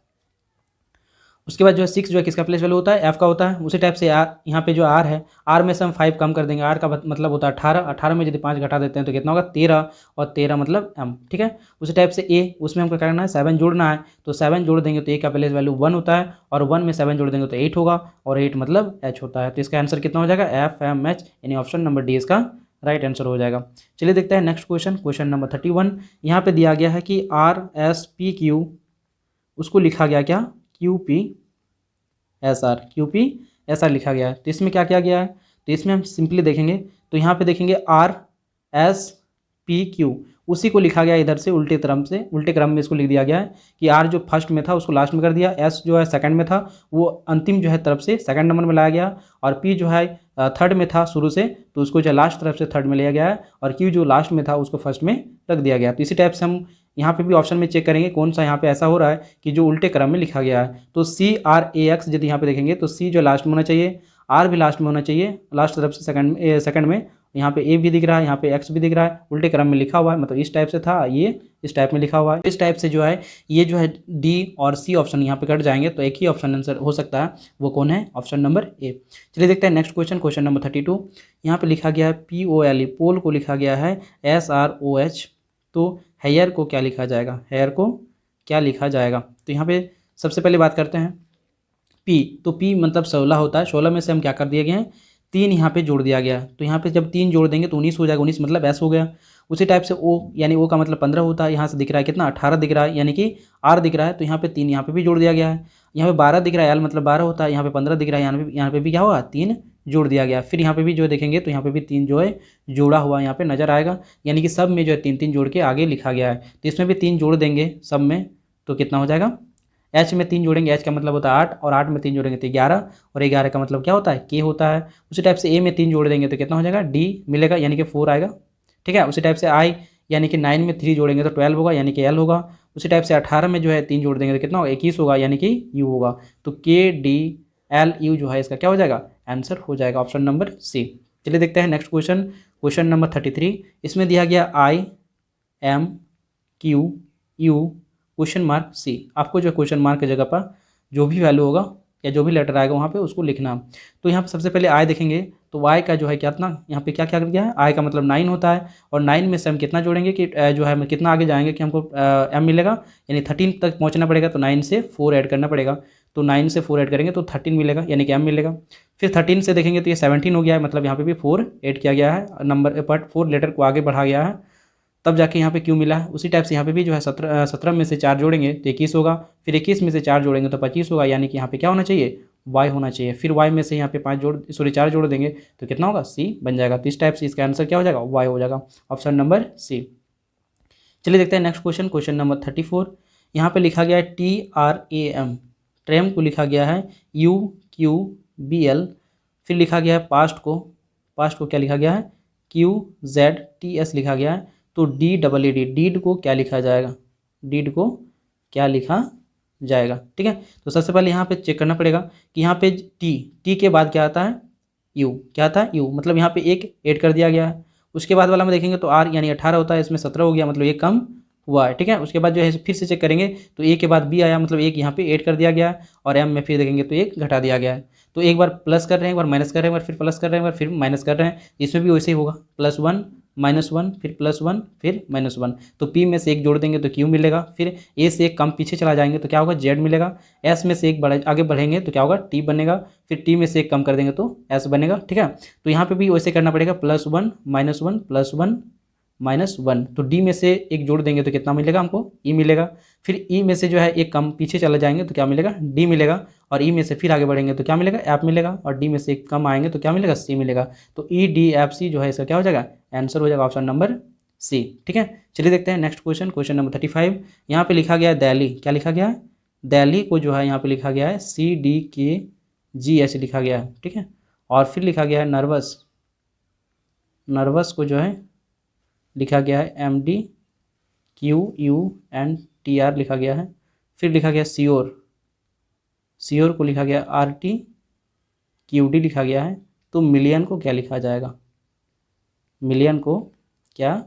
उसके बाद जो है 6 जो है किसका प्लेस वैल्यू होता है एफ का होता है। उसी टाइप से आर, यहाँ पे जो आर है, आर में से हम 5 कम कर देंगे, आर का मतलब होता है 18, 18 में यदि 5 घटा देते हैं तो कितना होगा 13, और 13 मतलब एम, ठीक है। उसी टाइप से ए, उसमें हमको क्या करना है 7 जोड़ना है, तो 7 जोड़ देंगे तो ए का प्लेस वैल्यू 1 होता है, और 1 में 7 जोड़ देंगे तो 8 होगा, और 8 मतलब एच होता है। तो इसका आंसर कितना हो जाएगा एफ एम एच, यानी ऑप्शन नंबर डी इसका राइट आंसर हो जाएगा। चलिए देखते हैं नेक्स्ट क्वेश्चन, क्वेश्चन नंबर 31। यहाँ पे दिया गया है कि आर एस पी क्यू, उसको लिखा गया क्या Q P S R, Q P S R लिखा गया है। तो इसमें क्या किया गया है, तो इसमें हम सिंपली देखेंगे तो यहाँ पे देखेंगे आर एस पी क्यू, उसी को लिखा गया इधर से उल्टे क्रम में इसको लिख दिया गया है कि आर जो फर्स्ट में था उसको लास्ट में कर दिया, एस जो है सेकंड में था वो अंतिम जो है तरफ से सेकंड नंबर में लाया गया, और पी जो है थर्ड में था शुरू से तो उसको जो लास्ट तरफ से थर्ड में लिया गया है, और क्यू जो लास्ट में था उसको फर्स्ट में रख दिया गया। तो इसी टाइप से हम यहाँ पे भी ऑप्शन में चेक करेंगे कौन सा यहाँ पे ऐसा हो रहा है कि जो उल्टे क्रम में लिखा गया है। तो सी आर ए एक्स यदि यहाँ पे देखेंगे तो सी जो लास्ट में होना चाहिए, आर भी लास्ट में होना चाहिए, लास्ट तरफ से सेकंड में, यहाँ पे ए भी दिख रहा है, यहाँ पे एक्स भी दिख रहा है, उल्टे क्रम में लिखा हुआ है, मतलब इस टाइप से था, ये इस टाइप में लिखा हुआ है। इस टाइप से जो है ये जो है डी और सी ऑप्शन यहाँ पे कट जाएंगे, तो एक ही ऑप्शन आंसर हो सकता है, वो कौन है ऑप्शन नंबर ए। चलिए देखते हैं नेक्स्ट क्वेश्चन, क्वेश्चन नंबर 32। यहाँ पे लिखा गया है POLE, पोल को लिखा गया है SROH, तो हेयर को क्या लिखा जाएगा, हेयर को क्या लिखा जाएगा। तो यहाँ पे सबसे पहले बात करते हैं P, तो P मतलब 16 होता है, 16 में से हम क्या कर दिए गए हैं 3 यहाँ पे जोड़ दिया गया, तो यहाँ पे जब 3 जोड़ देंगे तो 19 हो जाएगा, 19 मतलब S हो गया। उसी टाइप से O, यानी O का मतलब 15 होता है, यहाँ से दिख रहा है कितना 18 दिख रहा है, यानी कि R दिख रहा है, तो यहाँ पे 3 यहाँ पे भी जोड़ दिया गया है। यहाँ पे 12 दिख रहा है, L मतलब 12 होता है, यहाँ पे 15 दिख रहा है, यहाँ पे भी क्या होगा 3 जोड़ दिया गया। फिर यहाँ पे भी जो देखेंगे तो यहाँ पे भी 3 जो है जोड़ा हुआ यहाँ पे नजर आएगा, यानी कि सब में जो है 3-3 जोड़ के आगे लिखा गया है। तो इसमें भी 3 जोड़ देंगे सब में तो कितना हो जाएगा, एच में 3 जोड़ेंगे, एच का मतलब होता है 8, और 8 में 3 जोड़ेंगे तो 11, और 11 का मतलब क्या होता है के होता है। उसी टाइप से ए में 3 जोड़ देंगे तो कितना हो जाएगा डी मिलेगा, यानी कि 4 आएगा, ठीक है। उसी टाइप से आई यानी कि 9 में 3 जोड़ेंगे तो 12 होगा, यानी कि एल होगा। उसी टाइप से 18 में जो है 3 जोड़ देंगे तो कितना होगा 21 होगा, यानी कि यू होगा। तो के डी एल यू जो है इसका क्या हो जाएगा आंसर हो जाएगा ऑप्शन नंबर सी। चलिए देखते हैं नेक्स्ट क्वेश्चन, क्वेश्चन नंबर 33। इसमें दिया गया I M Q U question mark C, आपको जो क्वेश्चन मार्क की जगह पर जो भी वैल्यू होगा या जो भी लेटर आएगा वहाँ पे उसको लिखना। तो यहाँ पे सबसे पहले आई देखेंगे तो y का जो है कितना, यहाँ पे क्या क्या कर दिया है, आई का मतलब 9 होता है, और 9 में से हम कितना जोड़ेंगे कि जो है कितना आगे जाएंगे कि हमको m मिलेगा, यानी 13 तक पहुँचना पड़ेगा, तो 9 से 4 ऐड करना पड़ेगा, तो 9 से 4 ऐड करेंगे तो 13 मिलेगा, यानी कि m मिलेगा। फिर 13 से देखेंगे तो ये 17 हो गया है, मतलब यहाँ पे भी 4 ऐड किया गया है, नंबर बट 4 लेटर को आगे बढ़ा गया है, तब जाके यहाँ पे क्यू मिला है। उसी टाइप से यहाँ पे भी जो है 17 में से 4 जोड़ेंगे तो 21 होगा, फिर 21 में से 4 जोड़ेंगे तो 25 होगा, यानी कि यहाँ पे क्या होना चाहिए वाई होना चाहिए। फिर वाई में से यहाँ पे 4 जोड़ देंगे तो कितना होगा, सी बन जाएगा। तो इस टाइप से इसका आंसर क्या हो जाएगा, वाई हो जाएगा, ऑप्शन नंबर सी। चलिए देखते हैं नेक्स्ट क्वेश्चन, क्वेश्चन नंबर 34। यहाँ पे लिखा गया है TRAM, ट्रेम को लिखा गया है UQBL, फिर लिखा गया है पास्ट को क्या लिखा गया है, QZTS लिखा गया है। तो DEED, डीड को क्या लिखा जाएगा, डीड को क्या लिखा जाएगा, ठीक है। तो सबसे पहले यहाँ पे चेक करना पड़ेगा कि यहाँ पे टी के बाद क्या आता है, यू, क्या आता है, यू, मतलब यहाँ पे एक ऐड कर दिया गया है। उसके बाद वाला में देखेंगे तो आर यानी 18 होता है, इसमें 17 हो गया, मतलब एक कम हुआ है, ठीक है। उसके बाद जो है फिर से चेक करेंगे तो ए के बाद बी आया, मतलब एक यहाँ पे ऐड कर दिया गया है, और एम में फिर देखेंगे तो एक घटा दिया गया है। तो एक बार प्लस कर रहे हैं, एक बार माइनस कर रहे हैं, एक बार फिर प्लस कर रहे हैं, एक बार फिर माइनस कर रहे हैं, इसमें भी वैसे ही होगा, +1 -1 फिर +1 फिर -1। तो पी में से एक जोड़ देंगे तो क्यू मिलेगा, फिर ए से एक कम पीछे चला जाएंगे तो क्या होगा, जेड मिलेगा। एस में से एक आगे बढ़ेंगे तो क्या होगा, टी बनेगा, फिर टी में से एक कम कर देंगे तो एस बनेगा, ठीक है। तो यहाँ पे भी वैसे करना पड़ेगा, +1 -1 +1 -1। तो डी में से एक जोड़ देंगे तो कितना मिलेगा हमको, ई मिलेगा। फिर ई में से जो है एक कम पीछे चले जाएंगे तो क्या मिलेगा, डी मिलेगा। और ई में से फिर आगे बढ़ेंगे तो क्या मिलेगा, एफ मिलेगा। और डी में से एक कम आएंगे तो क्या मिलेगा, सी मिलेगा। तो EDFC जो है इसका क्या हो जाएगा, आंसर हो जाएगा ऑप्शन नंबर सी, ठीक है। चलिए देखते हैं नेक्स्ट क्वेश्चन, क्वेश्चन नंबर 35। यहाँ पे लिखा गया है दिल्ली, क्या लिखा गया है, दिल्ली को जो है यहाँ पे लिखा गया है CDKGH लिखा गया है, ठीक है। और फिर लिखा गया है नर्वस को जो है लिखा गया है MDQUNTR लिखा गया है। फिर लिखा गया श्योर को लिखा गया RTQD लिखा गया है। तो मिलियन को क्या लिखा जाएगा, मिलियन को क्या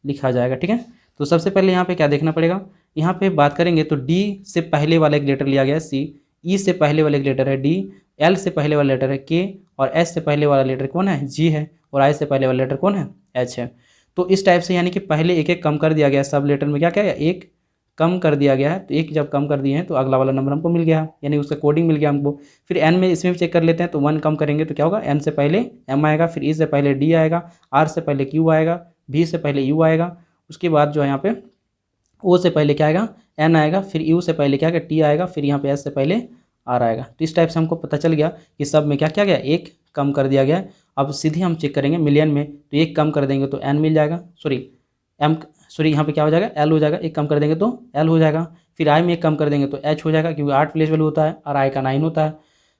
लिखा जाएगा, ठीक है। तो सबसे पहले यहाँ पे क्या देखना पड़ेगा, यहाँ पे बात करेंगे तो D से पहले वाला एक लेटर लिया गया है C, E से पहले वाला एक लेटर है D, L से पहले वाला लेटर है K, और S से पहले वाला लेटर कौन है, G है, और I से पहले वाला लेटर कौन है, H है। तो इस टाइप से यानी कि पहले एक एक कम कर दिया गया है, सब लेटर में क्या क्या है, एक कम कर दिया गया है। तो एक जब कम कर दिए हैं तो अगला वाला नंबर हमको मिल गया है, यानी उसका कोडिंग मिल गया हमको। फिर एन में इसमें भी चेक कर लेते हैं, तो 1 कम करेंगे तो क्या होगा, एन से पहले एम आएगा, फिर ई से पहले डी आएगा, आर से पहले क्यू आएगा, भी से पहले यू आएगा। उसके बाद जो है यहाँ पे ओ से पहले क्या आएगा, एन आएगा, फिर यू से पहले क्या आएगा, टी आएगा, फिर यहाँ पे एस से पहले आर आएगा। तो इस टाइप से हमको पता चल गया कि सब में क्या क्या गया, एक कम कर दिया गया। अब सीधे हम चेक करेंगे मिलियन में, तो एक कम कर देंगे तो एन मिल जाएगा, यहाँ पे क्या हो जाएगा, एल हो जाएगा, एक कम कर देंगे तो एल हो जाएगा। फिर आई में एक कम कर देंगे तो एच हो जाएगा, क्योंकि 8 प्लेस वैल्यू होता है और आई का 9 होता है।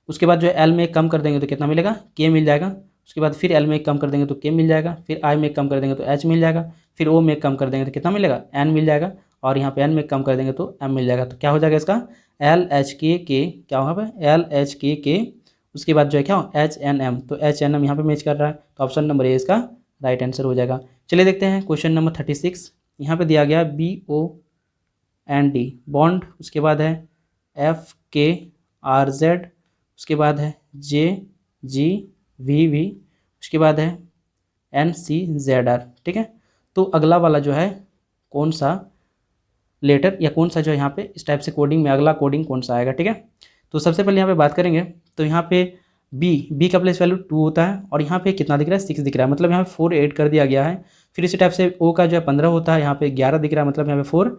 उसके बाद जो है एल में एक कम कर देंगे तो कितना मिलेगा, के मिल जाएगा। उसके बाद फिर एल में एक कम कर देंगे तो के मिल जाएगा, फिर आई में एक कम कर देंगे तो एच मिल जाएगा, फिर ओ में एक कम कर देंगे तो कितना मिलेगा, एन मिल जाएगा, और यहाँ पे एन में एक कम कर देंगे तो एम मिल जाएगा। तो क्या हो जाएगा इसका, LHK क्या होगा, LHK। उसके बाद जो है क्या हो, HNM, तो HNM यहाँ पे मैच कर रहा है, तो ऑप्शन नंबर ए इसका राइट आंसर हो जाएगा। चलिए देखते हैं क्वेश्चन नंबर 36। यहाँ पे दिया गया BOND बॉन्ड, उसके बाद है FKRZ, उसके बाद है JGVV, उसके बाद है NCZR, ठीक है। तो अगला वाला जो है कौन सा लेटर या कौन सा जो है यहाँ पे इस टाइप से कोडिंग में अगला कोडिंग कौन सा आएगा, ठीक है। तो सबसे पहले यहाँ पे बात करेंगे तो यहाँ पे बी का प्लेस वैल्यू 2 होता है, और यहाँ पे कितना दिख रहा है, 6 दिख रहा है, मतलब यहाँ पे 4 ऐड कर दिया गया है। फिर इसी टाइप से ओ का जो है 15 होता है, यहाँ पे 11 दिख रहा है, मतलब यहाँ पे 4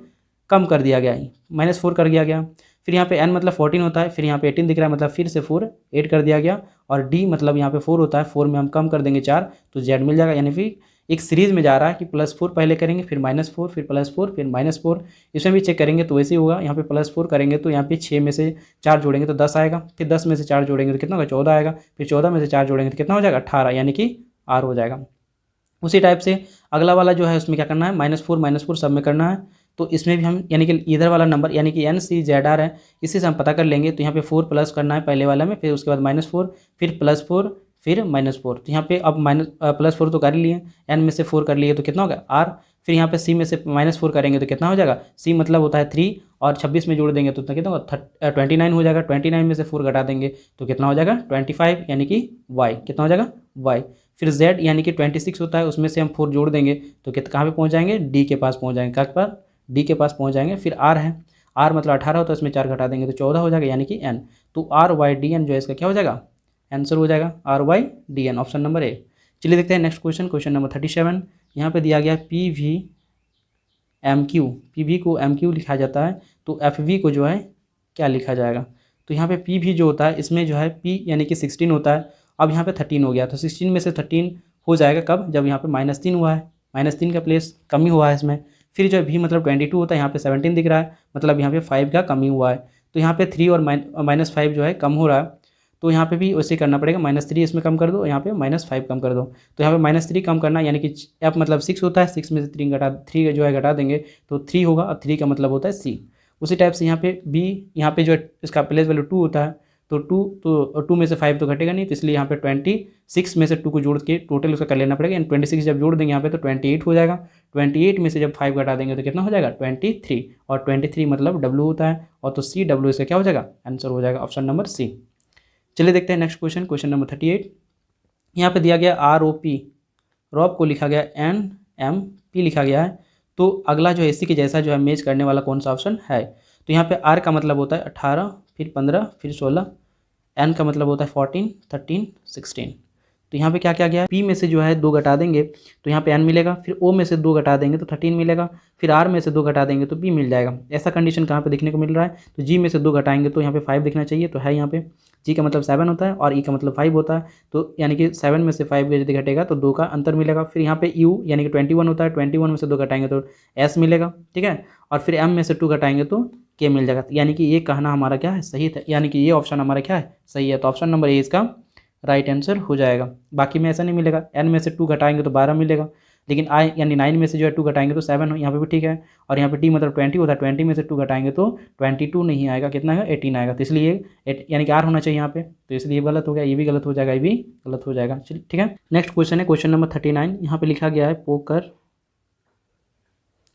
कम कर दिया गया है, -4 कर दिया गया। फिर यहाँ पे एन मतलब 14 होता है, फिर यहाँ पे 18 दिख रहा है, मतलब फिर से 4 ऐड कर दिया गया। और डी मतलब यहाँ पे 4 होता है, 4 में हम कम कर देंगे 4 तो जेड मिल जाएगा। यानी फिर एक सीरीज में जा रहा है कि +4 पहले करेंगे, फिर -4, फिर +4, फिर -4। इसमें भी चेक करेंगे तो वैसे ही होगा, यहाँ पे +4 करेंगे तो यहाँ पे 6 में से 4 जोड़ेंगे तो 10 आएगा, फिर 10 में से 4 जोड़ेंगे तो कितना होगा, 14 आएगा, फिर 14 में से 4 जोड़ेंगे तो कितना हो जाएगा, 18, यानी कि आर हो जाएगा। उसी टाइप से अगला वाला जो है उसमें क्या करना है, -4 सब में करना है। तो इसमें भी हम यानी कि इधर वाला नंबर यानी कि NCZR है, इसी से हम पता कर लेंगे। तो यहाँ पे 4 प्लस करना है पहले वाला में, फिर उसके बाद -4, फिर +4, फिर -4। तो यहाँ पे अब +4 तो कर ही लिए, एन में से 4 कर लिए तो कितना होगा, आर। फिर यहाँ पे सी में से -4 करेंगे तो कितना हो जाएगा, सी मतलब होता है 3, और 26 में जोड़ देंगे तो कितना होगा, 29 हो जाएगा। 29 में से 4 घटा देंगे तो कितना हो जाएगा, 25, यानी कि वाई कितना हो जाएगा, वाई। फिर Z यानी कि 26 होता है, उसमें से हम 4 जोड़ देंगे तो कितना, कहाँ पे पहुँच जाएंगे, डी के पास पहुँच जाएंगे, कहाँ पर, डी के पास पहुँच जाएंगे। फिर आर है, आर मतलब 18 होता है, उसमें 4 घटा देंगे तो 14 हो जाएगा, यानी कि एन। तो RYDN जो है इसका क्या हो जाएगा, आंसर हो जाएगा RYDN, ऑप्शन नंबर ए। चलिए देखते हैं नेक्स्ट क्वेश्चन, क्वेश्चन नंबर 37। यहाँ पे दिया गया PVMQ, PV को MQ लिखा जाता है, तो FV को जो है क्या लिखा जाएगा। तो यहाँ पे p भी जो होता है इसमें जो है p यानी कि 16 होता है। अब यहाँ पे 13 हो गया, तो 16 में से 13 हो जाएगा कब, जब यहाँ पे -3 हुआ है, -3 का प्लेस कमी हुआ है इसमें। फिर जो v मतलब 22 होता है, यहाँ पे 17 दिख रहा है, मतलब यहाँ पे 5 का कमी हुआ है। तो यहाँ पे 3 और -5 जो है कम हो रहा है, तो यहाँ पे भी वैसे करना पड़ेगा, -3 इसमें कम कर दो, यहाँ पे -5 कम कर दो। तो यहाँ पे -3 कम करना, यानी कि f मतलब 6 होता है, 6 में से 3 जो है घटा देंगे तो 3 होगा, और 3 का मतलब होता है c। उसी टाइप से यहाँ पे b, यहाँ पे जो है इसका प्लेस वैल्यू 2 होता है, तो 2 में से 5 तो घटेगा नहीं, तो इसलिए यहाँ पे 26 में से 2 को जोड़ के टोटल उसका कर लेना पड़ेगा, यानी 26 जब जोड़ देंगे यहाँ पे तो 28 हो जाएगा। 28 में से जब 5 घटा देंगे तो कितना हो जाएगा 23, और 23 मतलब w होता है, और तो c w इसका क्या हो जाएगा, आंसर हो जाएगा ऑप्शन नंबर सी। चलिए देखते हैं नेक्स्ट क्वेश्चन, क्वेश्चन नंबर 38। यहाँ पे दिया गया ROP, रॉप को लिखा गया NMP लिखा गया है, तो अगला जो है इसी के जैसा जो है मैच करने वाला कौन सा ऑप्शन है। तो यहाँ पे R का मतलब होता है 18, फिर 15, फिर 16, N का मतलब होता है 14, 13, 16। तो यहाँ पे क्या क्या गया है, P में से जो है 2 घटा देंगे तो यहाँ पे N मिलेगा, फिर O में से 2 घटा देंगे तो 13 मिलेगा, फिर R में से 2 घटा देंगे तो P मिल जाएगा। ऐसा कंडीशन कहाँ पे देखने को मिल रहा है, तो G में से 2 घटाएंगे तो यहाँ पे 5 दिखना चाहिए, तो है यहाँ पे G का मतलब 7 होता है और E का मतलब 5 होता है, तो यानी कि 7 में से 5 यदि घटेगा तो 2 का अंतर मिलेगा। फिर यहाँ पे U यानी कि 21 होता है, 21 में से 2 घटाएंगे तो S मिलेगा, ठीक है, और फिर M में से 2 घटाएंगे तो K मिल जाएगा। यानी कि ये कहना हमारा क्या है, सही था, यानी कि ये ऑप्शन हमारा क्या है, सही है। तो ऑप्शन नंबर ए इसका राइट आंसर हो जाएगा। बाकी में ऐसा नहीं मिलेगा, N में से 2 घटाएंगे तो 12 मिलेगा, लेकिन I यानी 9 में से जो है 2 घटाएंगे तो 7 यहाँ पे भी ठीक है, और यहाँ पे T मतलब 20 होता है, 20 में से 2 घटाएंगे तो 22 नहीं आएगा, कितना आएगा 18 आएगा, तो इसलिए यानी कि R होना चाहिए यहाँ पे, तो इसलिए ये गलत हो गया, ये भी गलत हो जाएगा, ये भी गलत हो जाएगा। चलिए ठीक है, नेक्स्ट क्वेश्चन है क्वेश्चन नंबर 39। यहाँ पे लिखा गया है पोकर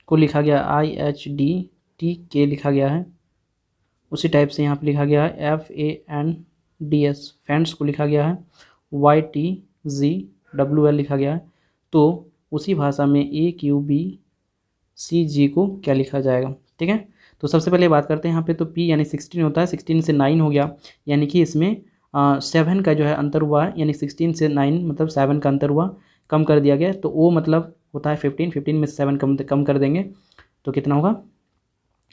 को लिखा गया IHDTK लिखा गया है, उसी टाइप से यहाँ पे लिखा गया है FANDS फैंड्स को लिखा गया है YTZWL लिखा गया है, तो उसी भाषा में AQBCG को क्या लिखा जाएगा, ठीक है। तो सबसे पहले बात करते हैं यहाँ पे, तो P यानी 16 होता है, 16 से 9 हो गया, यानी कि इसमें 7 का जो है अंतर हुआ है, यानी 16 से 9 मतलब 7 का अंतर हुआ, कम कर दिया गया। तो O मतलब होता है 15, 15 में से 7 कम कर देंगे तो कितना होगा,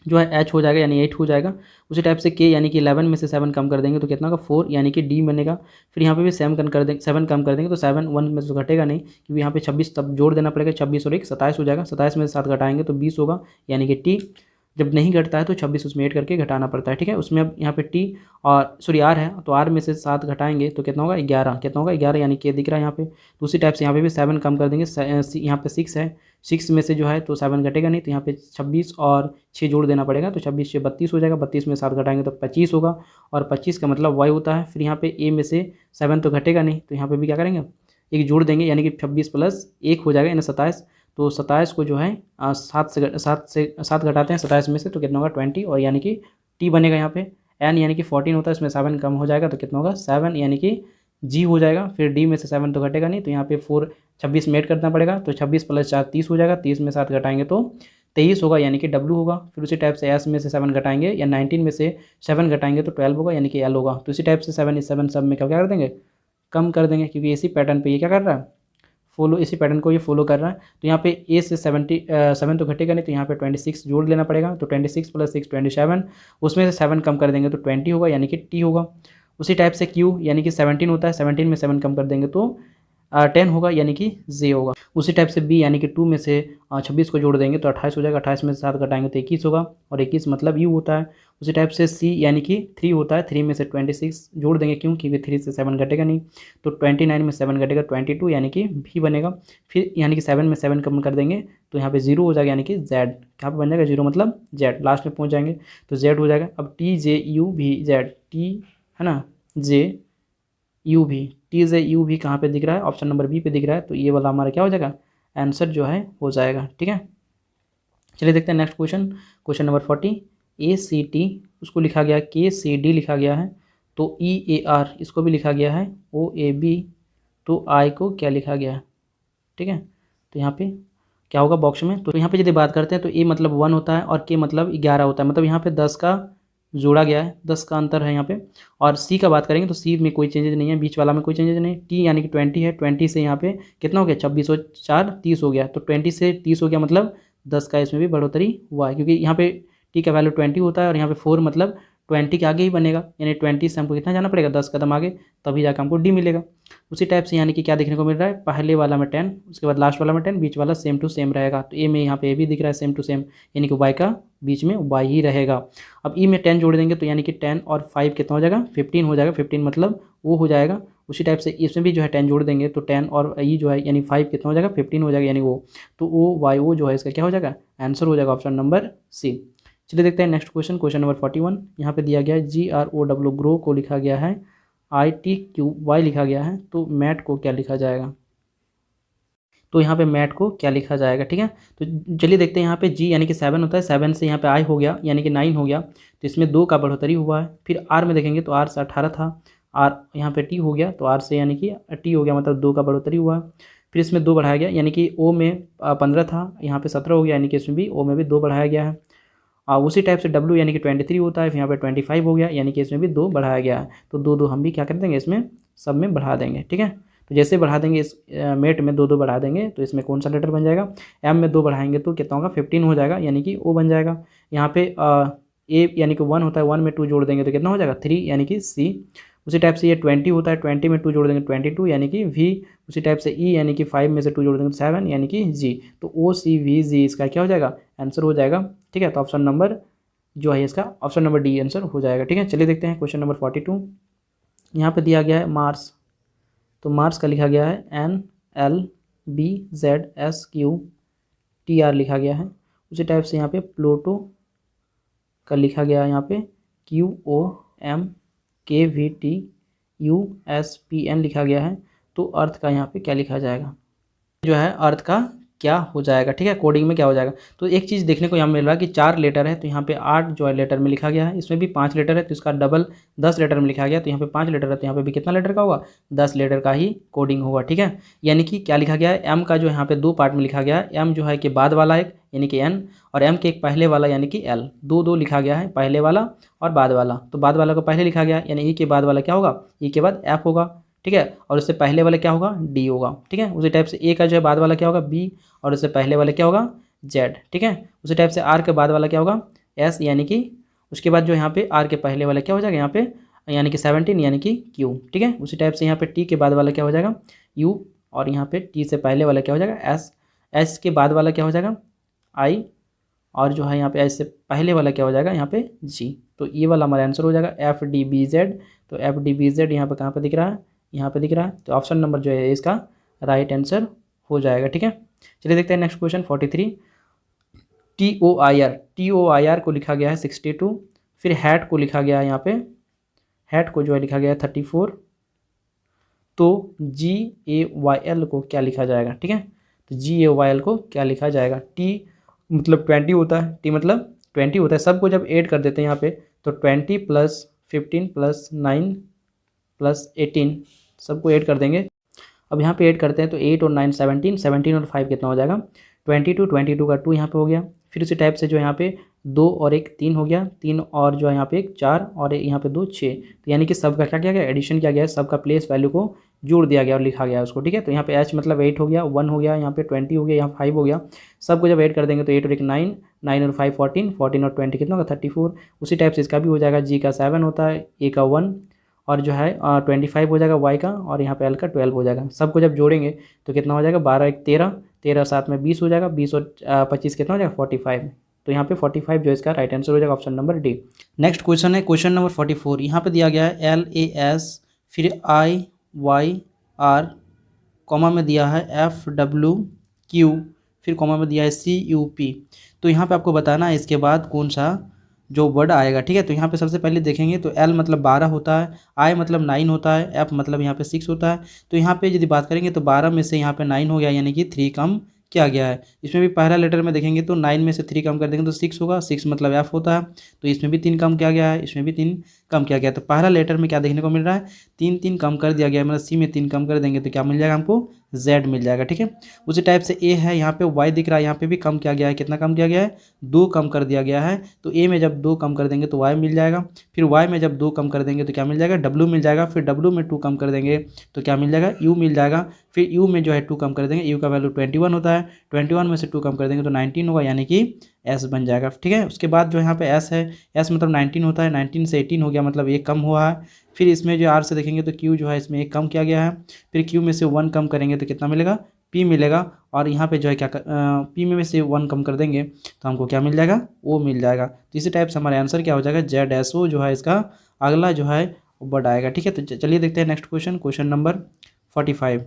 जो है H हो जाएगा, यानी 8 हो जाएगा। उसी टाइप से K यानी कि 11 में से 7 कम कर देंगे तो कितना होगा 4, यानी कि D बनेगा। फिर यहाँ पे भी 7 कम कर देंगे तो 7 1 में से तो घटेगा नहीं, क्योंकि यहाँ पे 26 तब जोड़ देना पड़ेगा, 26 और 1 27 हो जाएगा, 27 में से 7 घटाएंगे तो 20 होगा, यानी कि T जब नहीं घटता है तो 26 उसमें ऐड करके घटाना पड़ता है, ठीक है। उसमें अब यहाँ पे T और सॉरी R है, तो R में से 7 घटाएंगे तो कितना होगा 11, कितना होगा 11, यानी कि दिख रहा है यहाँ पे। तो उसी टाइप से यहाँ पे भी 7 कम कर देंगे, यहाँ पे 6 है, 6 में से जो है तो 7 घटेगा नहीं, तो यहाँ पे 26 और 6 जोड़ देना पड़ेगा, तो 26 से 32 हो जाएगा, 32 में 7 घटाएंगे तो 25 होगा, और 25 का मतलब Y होता है। फिर यहाँ पे A में से 7 तो घटेगा नहीं, तो यहाँ पे भी क्या करेंगे, एक जोड़ देंगे, यानी कि 26 प्लस 1 हो जाएगा, यानी 27। तो 27 को जो है 7 घटाते हैं 27 में से तो कितना होगा 20, और यानी कि T बनेगा यहाँ पे। N यानी कि 14 होता है, इसमें 7 कम हो जाएगा तो कितना होगा 7, यानी कि G हो जाएगा। फिर D में से 7 तो घटेगा नहीं, तो यहाँ पे 26 में ऐड करना पड़ेगा, तो 26 प्लस 4 30 हो जाएगा, 30 में 7 घटाएंगे तो 23 होगा, यानी कि W होगा। फिर उसी टाइप से S में से 7 घटाएंगे या 19 में से 7 घटाएंगे तो 12 होगा, यानी कि L होगा। तो इसी टाइप से 7 सब में क्या कर देंगे, कम कर देंगे, क्योंकि इसी पैटर्न पे ये क्या कर रहा है, इसी पैटर्न को ये फॉलो कर रहा है। तो यहाँ पे A से 7 तो घटेगा नहीं, तो यहाँ पे 26 जोड़ लेना पड़ेगा, तो 26 प्लस 6 27, उसमें से 7 कम कर देंगे तो 20 होगा, यानी कि T होगा। उसी टाइप से Q यानी कि 17 होता है, 17 में 7 कम कर देंगे तो 10 होगा, यानी कि J होगा। उसी टाइप से B यानी कि 2 में से 26 को जोड़ देंगे तो 28 हो जाएगा, 28 में से 7 घटाएंगे तो 21 होगा, और 21 मतलब U होता है। उसी टाइप से C यानी कि 3 होता है, 3 में से 26 जोड़ देंगे, क्यों, क्योंकि 3 से 7 घटेगा नहीं, तो 29 में 7 घटेगा 22, यानी कि V बनेगा। फिर यानी कि 7 में 7 कम कर देंगे तो यहाँ पे 0 हो जाएगा, यानी कि Z कहाँ पे बन जाएगा 0 मतलब Z, लास्ट में पहुँच जाएंगे तो Z हो जाएगा। अब TJUV T है ना, JUV TJUV कहाँ पे दिख रहा है, ऑप्शन नंबर बी पे दिख रहा है, तो ये वाला हमारा क्या हो जाएगा, आंसर जो है हो जाएगा, ठीक है। चलिए देखते हैं next question, question number 40। ACT उसको लिखा गया KCD लिखा गया है, तो EAR इसको भी लिखा गया है OAB, तो I को क्या लिखा गया है, ठीक है। तो यहाँ पे क्या होगा बॉक्स में, तो यहाँ पे यदि बात करते हैं तो A मतलब 1 होता है और K मतलब 11 होता है, मतलब यहाँ पे 10 का जोड़ा गया है, 10 का अंतर है यहाँ पे। और C का बात करेंगे तो C में कोई चेंजेज नहीं है, बीच वाला में कोई चेंजेज नहीं। T यानी कि 20 है, 20 से यहाँ पे कितना हो गया 26 और 4 30 हो गया, तो 20 से 30 हो गया, मतलब 10 का इसमें भी बढ़ोतरी हुआ है, क्योंकि यहाँ पे T का वैल्यू 20 होता है और यहाँ पे 4 मतलब 20 के आगे ही बनेगा, यानी 20 से हमको कितना जाना पड़ेगा, 10 कदम आगे, तभी जाकर हमको डी मिलेगा। उसी टाइप से यानी कि क्या देखने को मिल रहा है, पहले वाला में 10, उसके बाद लास्ट वाला में 10, बीच वाला सेम टू सेम रहेगा। तो ए में यहाँ पे ए भी दिख रहा है सेम टू सेम, यानी कि वाई का बीच में वाई ही रहेगा। अब ई में 10 जोड़ देंगे तो यानी कि 10 और 5 कितना हो जाएगा, 15 हो जाएगा। 15 मतलब वो हो जाएगा। उसी टाइप से इसमें भी जो है 10 जोड़ देंगे तो 10 और ई जो है यानी 5 कितना हो जाएगा, 15 हो जाएगा, यानी वो। तो वो वाई वो जो है इसका क्या हो जाएगा, आंसर हो जाएगा ऑप्शन नंबर सी। चलिए देखते हैं नेक्स्ट क्वेश्चन, क्वेश्चन नंबर 41। यहाँ पे दिया गया है GROW ग्रो को लिखा गया है ITQY लिखा गया है, तो मैट को क्या लिखा जाएगा। तो यहाँ पे मैट को क्या लिखा जाएगा, ठीक है। तो चलिए देखते हैं, यहाँ पे जी यानी कि 7 होता है, 7 से यहाँ पे आई हो गया यानी कि 9 हो गया, तो इसमें 2 का बढ़ोतरी हुआ है। फिर आर में देखेंगे तो आर से 18 था, आर यहाँ पे टी हो गया, तो आर से यानी कि टी हो गया, मतलब 2 का बढ़ोतरी हुआ है। फिर इसमें 2 बढ़ाया गया, यानी कि ओ में 15 था, यहाँ पे 17 हो गया, यानी कि इसमें भी ओ में भी 2 बढ़ाया गया है। उसी टाइप से डब्ल्यू यानी कि 23 होता है, फिर यहाँ पे 25 हो गया, यानी कि इसमें भी 2 बढ़ाया गया है। तो 2 2 हम भी क्या कर देंगे, इसमें सब में बढ़ा देंगे, ठीक है। तो जैसे बढ़ा देंगे इस मेट में 2 2 बढ़ा देंगे तो इसमें कौन सा लेटर बन जाएगा, एम में 2 बढ़ाएंगे तो कितना होगा, 15 हो जाएगा, यानी कि ओ बन जाएगा। यहाँ पे ए यानी कि 1 होता है, 1 में 2 जोड़ देंगे तो कितना हो जाएगा, 3, यानी कि सी। उसी टाइप से ये 20 होता है, 20 में 2 जोड़ देंगे 22, यानी कि वी। उसी टाइप से ई यानी कि 5 में से 2 जोड़ देंगे 7, यानी कि जी। तो ओ सी वी जी इसका क्या हो जाएगा, आंसर हो जाएगा, ठीक है। तो ऑप्शन नंबर जो है इसका ऑप्शन नंबर डी आंसर हो जाएगा, ठीक है। चलिए देखते हैं क्वेश्चन नंबर 42। यहाँ पे दिया गया है मार्स, तो मार्स का लिखा गया है NLBZSQTR लिखा गया है। उसी टाइप से यहाँ पे प्लूटो का लिखा गया है, यहाँ पे QOMKVTUSPN लिखा गया है। तो अर्थ का यहाँ पे क्या लिखा जाएगा, जो है अर्थ का क्या हो जाएगा, ठीक है, कोडिंग में क्या हो जाएगा। तो एक चीज़ देखने को यहाँ मिल रहा है कि 4 लेटर है, तो यहाँ पे 8 जो है लेटर में लिखा गया है, इसमें भी 5 लेटर है, तो इसका डबल 10 लेटर में लिखा गया। तो यहाँ पे 5 लेटर है, तो यहाँ पे भी कितना लेटर का होगा, 10 लेटर का ही कोडिंग होगा, ठीक है। यानी कि क्या लिखा गया है, एम का जो यहाँ पे 2 पार्ट में लिखा गया है, एम जो है कि बाद वाला एक यानी कि एन, और एम के एक पहले वाला यानी कि एल, 2 2 लिखा गया है, पहले वाला और बाद वाला। तो बाद वाला को पहले लिखा गया, यानी ई के बाद वाला क्या होगा, ई के बाद एफ होगा, ठीक है, और उससे पहले वाला क्या होगा, डी होगा, ठीक है। उसी टाइप से ए का जो है बाद वाला क्या होगा, बी, और उससे पहले वाला क्या होगा, जेड, ठीक है। उसी टाइप से आर के बाद वाला क्या होगा, एस, यानी कि उसके बाद जो यहाँ पे आर के पहले वाला क्या हो जाएगा, यहाँ पे यानी कि 17, यानी कि क्यू, ठीक है। उसी टाइप से यहाँ पे टी के बाद वाला क्या हो जाएगा, यू, और यहाँ पे टी से पहले वाला क्या हो जाएगा, एस, एस के बाद वाला क्या हो जाएगा, आई, और जो है यहाँ पे एस से पहले वाला क्या हो जाएगा, यहाँ पे जी। तो ये वाला हमारा आंसर हो जाएगा FDBZ। तो FDBZ यहाँ पे कहाँ पे दिख रहा है, यहाँ पे दिख रहा है। तो ऑप्शन नंबर जो है इसका राइट आंसर हो जाएगा, ठीक है। चलिए देखते हैं नेक्स्ट क्वेश्चन 43। TOIR को लिखा गया है 62, फिर हैट को लिखा गया है, यहाँ पे हैट को जो है लिखा गया है 34। तो GAYL को क्या लिखा जाएगा, ठीक है। तो GAYL को क्या लिखा जाएगा, टी मतलब 20 होता है, टी मतलब 20 होता है, सबको जब ऐड कर देते हैं यहाँ पे तो 20 + 15 + 9 + 18 सबको ऐड कर देंगे। अब यहाँ पे ऐड करते हैं तो 8 और 9 17, 17 और 5 कितना हो जाएगा, 22, 22 का 2 यहाँ पे हो गया। फिर उसी टाइप से जो यहाँ पे 2 और 1 3 हो गया, 3 और जो है यहाँ पे 1 4 और यहाँ पे 2 6। तो यानी कि सबका क्या किया गया, एडिशन किया गया है, सबका प्लेस वैल्यू को जोड़ दिया गया और लिखा गया उसको, ठीक है। तो यहाँ पे H मतलब 8 हो गया, 1 हो गया, यहाँ पे 20 हो गया, यहाँ 5 हो गया, सबको जब ऐड कर देंगे तो 8 और 1 9, 9 और 5 14, 14 और 20 कितना होगा 34। उसी टाइप से इसका भी हो जाएगा, G का 7 होता है, A का 1, और जो है 25 हो जाएगा Y का, और यहाँ पे L का 12 हो जाएगा। सबको जब जोड़ेंगे तो कितना हो जाएगा, 12 1 13, 13 7 में 20 हो जाएगा, 20 और 25 कितना हो जाएगा 45। तो यहाँ पे 45 जो इसका राइट आंसर हो जाएगा option number D. Next question है क्वेश्चन नंबर 44। यहाँ पे दिया गया है LAS, फिर IYR, कॉमा में दिया है FWQ, फिर कॉमा में दिया है CUP। तो यहाँ पे आपको बताना है इसके बाद कौन सा जो वर्ड आएगा, ठीक है। तो यहाँ पे सबसे पहले देखेंगे तो L मतलब 12 होता है, I मतलब 9 होता है, F मतलब यहाँ पे 6 होता है। तो यहाँ पे यदि बात करेंगे तो 12 में से यहाँ पे 9 हो गया, यानी कि 3 कम किया गया है। इसमें भी पहला लेटर में देखेंगे तो 9 में से 3 कम कर देंगे तो 6 होगा, 6 मतलब F होता है। तो इसमें भी 3 कम किया गया है, इसमें भी 3 कम किया गया है। तो पहला लेटर में क्या देखने को मिल रहा है, 3 3 कम कर दिया गया है, मतलब C में 3 कम कर देंगे तो क्या मिल जाएगा हमको, Z मिल जाएगा, ठीक है। उसी टाइप से A है, यहाँ पे Y दिख रहा है, यहाँ पे भी कम किया गया है, कितना कम किया गया है, 2 कम कर दिया गया है। तो A में जब 2 कम कर देंगे तो Y मिल जाएगा, फिर Y में जब 2 कम कर देंगे तो क्या मिल जाएगा, W मिल जाएगा, फिर W में 2 कम कर देंगे तो क्या मिल जाएगा, U मिल जाएगा, फिर U में जो है 2 कम कर देंगे, U का वैल्यू 21 होता है, 21 में से 2 कम कर देंगे तो 19 होगा, यानी कि एस बन जाएगा। ठीक है, उसके बाद जो यहाँ पे एस है, एस मतलब 19 होता है, 19 से 18 हो गया मतलब एक कम हुआ है। फिर इसमें जो आर से देखेंगे तो क्यू जो है इसमें एक कम किया गया है। फिर क्यू में से 1 कम करेंगे तो कितना मिलेगा, पी मिलेगा। और यहाँ पे जो है क्या पी में से 1 कम कर देंगे तो हमको क्या मिल जाएगा, ओ मिल जाएगा। तो इसी टाइप से हमारा आंसर क्या हो जाएगा, जेड एस ओ जो है इसका अगला जो है वो बढ़ आएगा। ठीक है, तो चलिए देखते हैं next question, question number 45।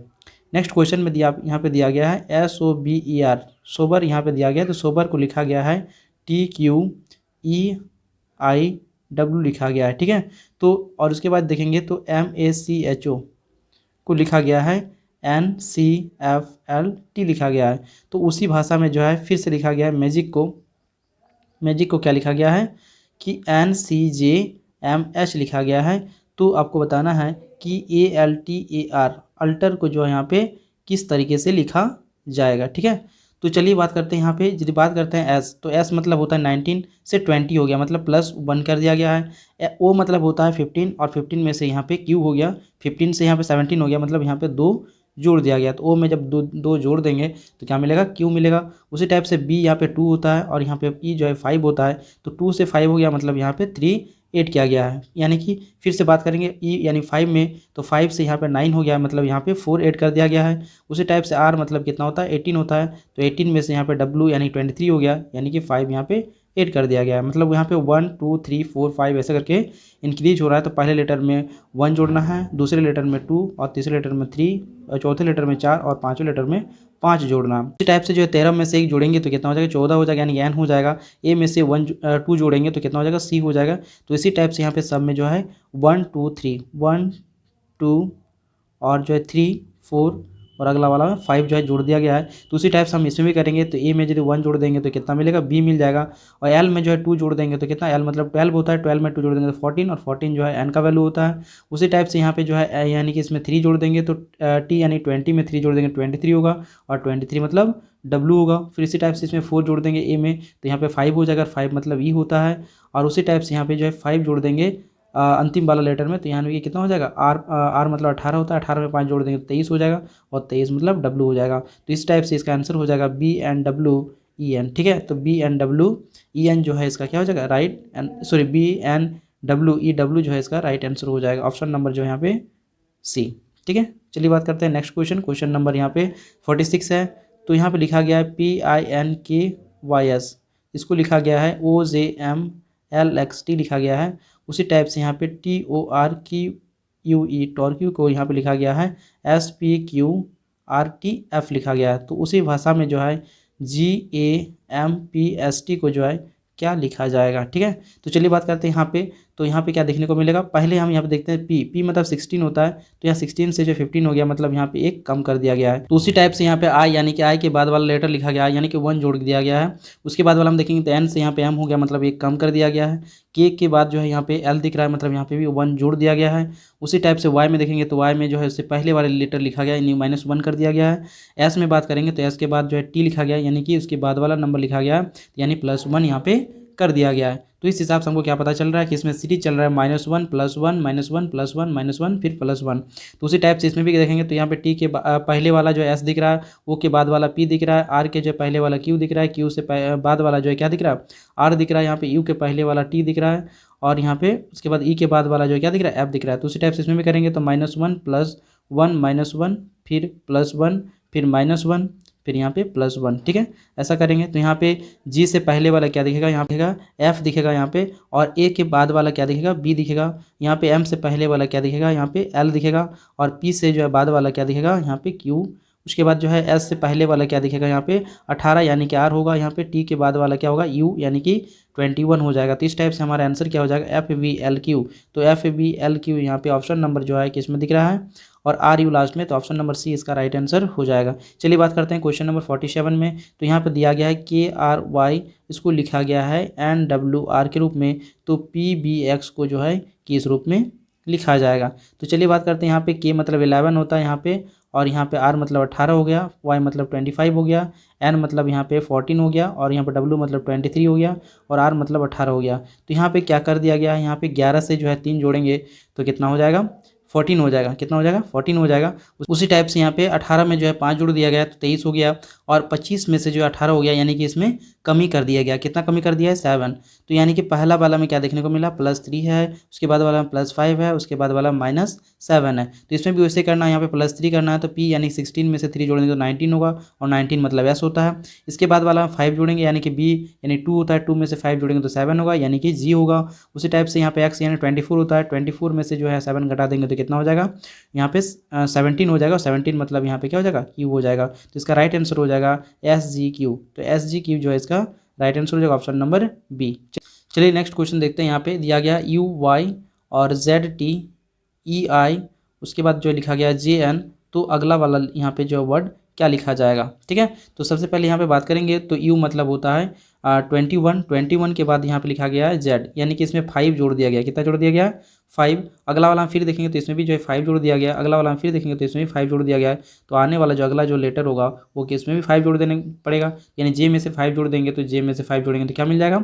Next question में यहाँ पे दिया गया है SOBER, सोबर यहाँ पे दिया गया है। तो सोबर को लिखा गया है TQEIW लिखा गया है। ठीक है, तो और उसके बाद देखेंगे तो MACHO को लिखा गया है NCFLT लिखा गया है। तो उसी भाषा में जो है फिर से लिखा गया है मैजिक को क्या लिखा गया है कि NCJMH लिखा गया है। तो आपको बताना है कि ALTAR अल्टर को जो है यहाँ पे किस तरीके से लिखा जाएगा। ठीक है, तो चलिए बात करते हैं यहाँ पे, यदि बात करते हैं एस, तो एस मतलब होता है 19 से 20 हो गया मतलब +1 कर दिया गया है। ओ मतलब होता है 15 और 15 में से यहाँ पे क्यू हो गया, 15 से यहाँ पे 17 हो गया मतलब यहाँ पे 2 जोड़ दिया गया। तो ओ में जब दो जोड़ देंगे तो क्या मिलेगा, क्यू मिलेगा। उसी टाइप से बी यहाँ पे 2 होता है और यहाँ पे ई जो है 5 होता है। तो 2 से 5 हो गया मतलब यहाँ पे 3 8 किया गया है। यानी कि फिर से बात करेंगे ई यानी 5 में, तो 5 से यहाँ पे 9 हो गया मतलब यहाँ पे 4 8 कर दिया गया है। उसी टाइप से आर मतलब कितना होता है, 18 होता है। तो 18 में से यहाँ पे डब्ल्यू यानी 23 हो गया, यानी कि 5 यहाँ पे 8 कर दिया गया है। मतलब यहाँ पे 1 2 3 4 5 ऐसे करके इंक्रीज हो रहा है। तो पहले लेटर में 1 जोड़ना है, दूसरे लेटर में 2 और तीसरे लेटर में 3 और चौथे लेटर में 4 और पाँचवें लेटर में 5 जोड़ना। इसी टाइप से जो है 13 में से 1 जोड़ेंगे तो कितना हो जाएगा, 14 हो जाएगा, यानी एन हो जाएगा। ए में से 2 जोड़ेंगे तो कितना हो जाएगा, सी हो जाएगा। तो इसी टाइप से यहाँ पे सब में जो है 1 2 3 1 2 और जो है 3 4 और अगला वाला 5 जो है जोड़ दिया गया है। तो उसी टाइप से हम इसमें भी करेंगे। तो ए में यदि 1 जोड़ देंगे तो कितना मिलेगा, बी मिल जाएगा। और एल में जो है 2 जोड़ देंगे तो कितना, एल मतलब 12 होता है, 12 में 2 जोड़ देंगे तो 14 और 14 जो है एन का वैल्यू होता है। उसी टाइप से यहाँ पे जो है यानी कि इसमें 3 जोड़ देंगे तो टी यानी 20 में 3 जोड़ देंगे 23 होगा और 23 मतलब डब्ल्यू होगा। फिर इसी टाइप से इसमें 4 जोड़ देंगे ए में तो यहाँ पे 5 हो जाएगा, 5 मतलब ई होता है। और उसी टाइप से यहाँ पे जो है 5 जोड़ देंगे अंतिम वाला लेटर में तो यहाँ पे कितना हो जाएगा, आर मतलब 18 होता है, 18 में 5 जोड़ देंगे तो 23 हो जाएगा और 23 मतलब डब्ल्यू हो जाएगा। तो इस टाइप से इसका आंसर हो जाएगा BNWEN। ठीक है, तो BNWEN जो है इसका क्या हो जाएगा, BNWEW जो है इसका राइट आंसर हो जाएगा। ऑप्शन नंबर जो है यहाँ पे सी। ठीक है, चलिए बात करते हैं नेक्स्ट क्वेश्चन, क्वेश्चन नंबर यहाँ पे 46 है। तो यहाँ पे लिखा गया है PINKYS, इसको लिखा गया है OJMLXT लिखा गया है। उसी टाइप से यहाँ पे TORQUE टॉर्क्यू को यहाँ पे लिखा गया है SPQRTF लिखा गया है। तो उसी भाषा में जो है GAMPST को जो है क्या लिखा जाएगा। ठीक है, तो चलिए बात करते हैं यहाँ पे। तो यहाँ पे क्या देखने को मिलेगा, पहले हम यहाँ पे देखते हैं P मतलब 16 होता है। तो यहाँ 16 से जो 15 हो गया मतलब यहाँ पे एक कम कर दिया गया है। तो उसी टाइप से यहाँ पे I यानी कि I के बाद वाला लेटर लिखा गया है, यानी कि 1 जोड़ दिया गया है। उसके बाद वाला हम देखेंगे तो N से यहाँ पे M हो गया मतलब एक कम कर दिया गया है। K के बाद जो है यहाँ पे L दिख रहा है मतलब यहाँ पे भी 1 जोड़ दिया गया है। उसी टाइप से Y में देखेंगे तो Y में जो है उससे पहले वाले लेटर लिखा गया है यानी -1 कर दिया गया है। S में बात करेंगे तो S के बाद जो है T लिखा गया है यानी कि उसके बाद वाला नंबर लिखा गया है यानी +1 यहाँ पे कर दिया गया है। तो इस हिसाब से हमको क्या पता चल रहा है कि इसमें सीरीज चल रहा है -1 +1 -1 +1 -1 फिर +1। तो उसी टाइप से इसमें भी देखेंगे तो यहाँ पे टी के पहले वाला जो है एस दिख रहा है, ओ के बाद वाला पी दिख रहा है, आर के जो पहले वाला क्यू दिख रहा है, क्यू से बाद वाला जो है क्या दिख रहा है, आर दिख रहा है। यहाँ पे यू के पहले वाला टी दिख रहा है और यहाँ पे उसके बाद ई के बाद वाला जो है क्या दिख रहा है, एफ दिख रहा है। तो उसी टाइप से इसमें भी करेंगे तो -1 +1 -1 फिर +1 फिर -1 फिर यहाँ पे +1। ठीक है, ऐसा करेंगे तो यहाँ पे जी से पहले वाला क्या दिखेगा, यहाँ पे एफ दिखेगा यहाँ पे, और ए के बाद वाला क्या दिखेगा, बी दिखेगा। यहाँ पे एम से पहले वाला क्या दिखेगा, यहाँ पे एल दिखेगा, और पी से जो है बाद वाला क्या दिखेगा, यहाँ पे क्यू। उसके बाद जो है एस से पहले वाला क्या दिखेगा, यहाँ पे 18 यानी कि आर होगा। यहाँ पे टी के बाद वाला क्या होगा, यू यानी कि 21 हो जाएगा। तो इस टाइप से हमारा आंसर क्या हो जाएगा, FVLQ। तो FVLQ यहाँ पे ऑप्शन नंबर जो है किसमें दिख रहा है, और RU लास्ट में, तो ऑप्शन नंबर सी इसका राइट आंसर हो जाएगा। चलिए बात करते हैं क्वेश्चन नंबर 47 में। तो यहाँ पे दिया गया है KRY, इसको लिखा गया है NWR के रूप में। तो PBX को जो है किस रूप में लिखा जाएगा। तो चलिए बात करते हैं यहाँ पे K मतलब 11 होता है यहाँ पे, और यहाँ पे R मतलब 18 हो गया, Y मतलब 25 हो गया, N मतलब यहाँ पे 14 हो गया, और यहाँ पे W मतलब 23 हो गया, और R मतलब 18 हो गया। तो यहाँ पे क्या कर दिया गया है, यहाँ पे 11 से जो है 3 जोड़ेंगे तो कितना हो जाएगा 14 हो जाएगा। कितना हो जाएगा? 14 हो जाएगा। उसी टाइप से यहाँ पे 18 में जो है 5 जोड़ दिया गया तो 23 हो गया, और 25 में से जो 18 हो गया, यानी कि इसमें कमी कर दिया गया। कितना कमी कर दिया है? 7। तो यानी कि पहला वाला में क्या देखने को मिला? +3 है, उसके बाद वाला में +5 है, उसके बाद वाला -7 है। तो इसमें भी वैसे करना है, यहाँ पे +3 करना है तो P यानी 16 में से 3 जोड़ेंगे तो 19 होगा, और 19 मतलब S होता है। इसके बाद वाला 5 जोड़ेंगे यानी कि B यानी 2 होता है, 2 में से 5 जोड़ेंगे तो 7 होगा, यानी कि G होगा। उसी टाइप से यहाँ पे X यानी 24 होता है, 24 में से जो है 7 घटा देंगे तो कितना हो जाएगा? यहाँ पे 17 हो जाएगा, 17 मतलब यहाँ पे क्या हो जाएगा? Q हो जाएगा। तो इसका राइट आंसर हो जाएगा SGQ। तो SGQ जो है इसका राइट आंसर हो जाएगा ऑप्शन नंबर बी। चलिए नेक्स्ट क्वेश्चन देखते हैं। यहाँ पे दिया गया UY और ZT EI, उसके बाद जो लिखा गया JN, तो अगला वाला यहाँ पे जो वर्ड क्या लिखा जाएगा? ठीक है, तो सबसे पहले यहाँ पे बात करेंगे तो U मतलब होता है 21 के बाद यहाँ पे लिखा गया है Z, यानी कि इसमें 5 जोड़ दिया गया। कितना जोड़ दिया गया? 5। अगला वाला हम फिर देखेंगे तो इसमें भी जो है 5 जोड़ दिया गया। अगला वाला हम फिर देखेंगे तो इसमें भी 5 जोड़ दिया गया है। तो आने वाला जो अगला जो लेटर होगा वो कि इसमें भी 5 जोड़ देने पड़ेगा, यानी J में से 5 जोड़ देंगे तो J में से 5 जोड़ेंगे तो क्या मिल जाएगा?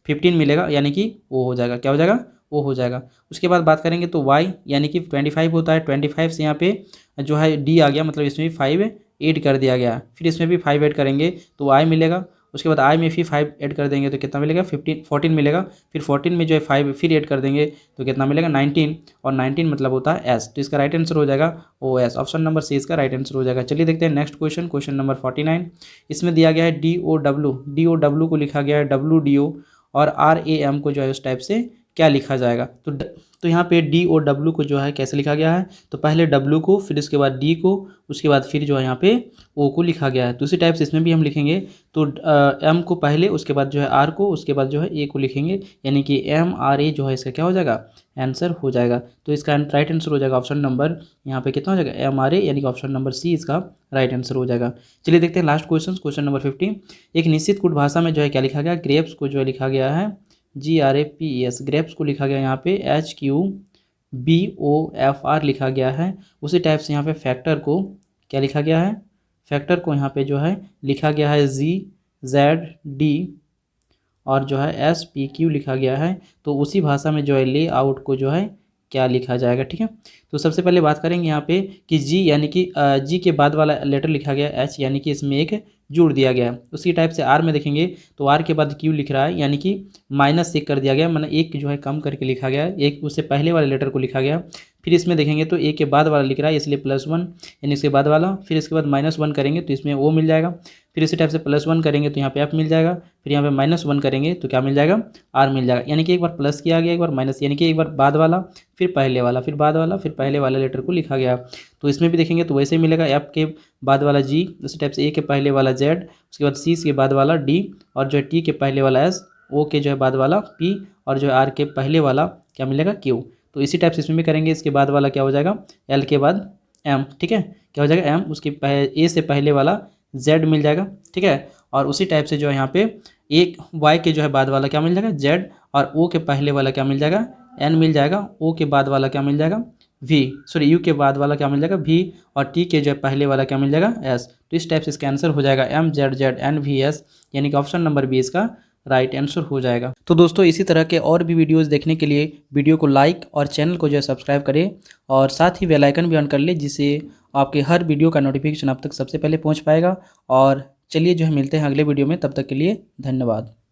15 मिलेगा, यानी कि वो हो जाएगा। क्या हो जाएगा? वो हो जाएगा। उसके बाद बात करेंगे तो Y यानी कि 25 होता है, 25 से यहाँ पे जो है D आ गया, मतलब इसमें भी 5 ऐड कर दिया गया। फिर इसमें भी 5 ऐड करेंगे तो I मिलेगा। उसके बाद I में फिर 5 ऐड कर देंगे तो कितना मिलेगा? 14 मिलेगा। फिर 14 में जो है 5 फिर ऐड कर देंगे तो कितना मिलेगा? 19, और 19 मतलब होता है S। तो इसका राइट आंसर हो जाएगा OS। ऑप्शन नंबर सी इसका राइट आंसर हो जाएगा। चलिए देखते हैं नेक्स्ट क्वेश्चन, क्वेश्चन नंबर 49। इसमें दिया गया है DOW को लिखा गया है WDO, और RAM को जो है उस टाइप से क्या लिखा जाएगा? तो यहाँ पे DOW को जो है कैसे लिखा गया है? तो पहले W को, फिर उसके बाद D को, उसके बाद फिर जो है यहाँ पे O को लिखा गया है। दूसरी टाइप से इसमें भी हम लिखेंगे तो M को पहले, उसके बाद जो है R को, उसके बाद जो है A को लिखेंगे, यानी कि MRA जो है इसका क्या हो जाएगा? आंसर हो जाएगा। तो इसका राइट आंसर हो जाएगा ऑप्शन नंबर यहाँ पे कितना हो जाएगा? MRA, यानी कि ऑप्शन नंबर सी इसका राइट आंसर हो जाएगा। चलिए देखते हैं लास्ट क्वेश्चन, क्वेश्चन नंबर 50। एक निश्चित कूट भाषा में जो है क्या लिखा गया? ग्रेप्स को जो है लिखा गया है GRAPES, ग्रेप्स को लिखा गया यहाँ पे HQBOFR लिखा गया है। उसी टाइप से यहाँ पे फैक्टर को क्या लिखा गया है? फैक्टर को यहाँ पे जो है लिखा गया है GZD, और जो है SPQ लिखा गया है। तो उसी भाषा में जो है लेआउट को जो है क्या लिखा जाएगा? ठीक है, तो सबसे पहले बात करेंगे यहाँ पे कि G यानी कि G के बाद वाला लेटर लिखा गया H, यानी कि इसमें एक जोड़ दिया गया है। उसी टाइप से R में देखेंगे तो R के बाद Q लिख रहा है, यानी कि -1 कर दिया गया, मतलब एक जो है कम करके लिखा गया है, एक उससे पहले वाले लेटर को लिखा गया। फिर इसमें देखेंगे तो A के बाद वाला लिख रहा है, इसलिए +1, यानी इसके बाद वाला। फिर इसके बाद -1 करेंगे तो इसमें O मिल जाएगा। फिर इसी टाइप से +1 करेंगे तो यहाँ पे F मिल जाएगा। फिर यहाँ पे -1 करेंगे तो क्या मिल जाएगा? R मिल जाएगा। यानी कि एक बार प्लस किया गया, एक बार माइनस, यानी कि एक बार बाद वाला, फिर पहले वाला, फिर बाद वाला, फिर पहले वाला लेटर को लिखा गया। तो इसमें भी देखेंगे तो वैसे ही मिलेगा, F के बाद वाला G, उसी टाइप से A के पहले वाला Z, उसके बाद C के बाद वाला D, और जो है T के पहले वाला S, O के जो है बाद वाला P, और जो है R के पहले वाला क्या मिलेगा? Q। तो इसी टाइप से इसमें भी करेंगे। इसके बाद वाला क्या हो जाएगा? L के बाद M, ठीक है, क्या हो जाएगा? M, उसके A से पहले वाला Z मिल जाएगा, ठीक है। और उसी टाइप से जो है यहाँ पे एक Y के जो है बाद वाला क्या मिल जाएगा? Z, और O के पहले वाला क्या मिल जाएगा? N मिल जाएगा। O के बाद वाला क्या मिल जाएगा? U के बाद वाला क्या मिल जाएगा? V, और T के जो है पहले वाला क्या मिल जाएगा? S। तो इस टाइप से इसका आंसर हो जाएगा MZZNVS, यानी कि ऑप्शन नंबर बी इसका राइट आंसर हो जाएगा। तो दोस्तों इसी तरह के और भी वीडियोस देखने के लिए वीडियो को लाइक और चैनल को जो है सब्सक्राइब करें, और साथ ही बेल आइकन भी ऑन कर ले, जिससे आपके हर वीडियो का नोटिफिकेशन आप तक सबसे पहले पहुंच पाएगा। और चलिए जो है मिलते हैं अगले वीडियो में, तब तक के लिए धन्यवाद।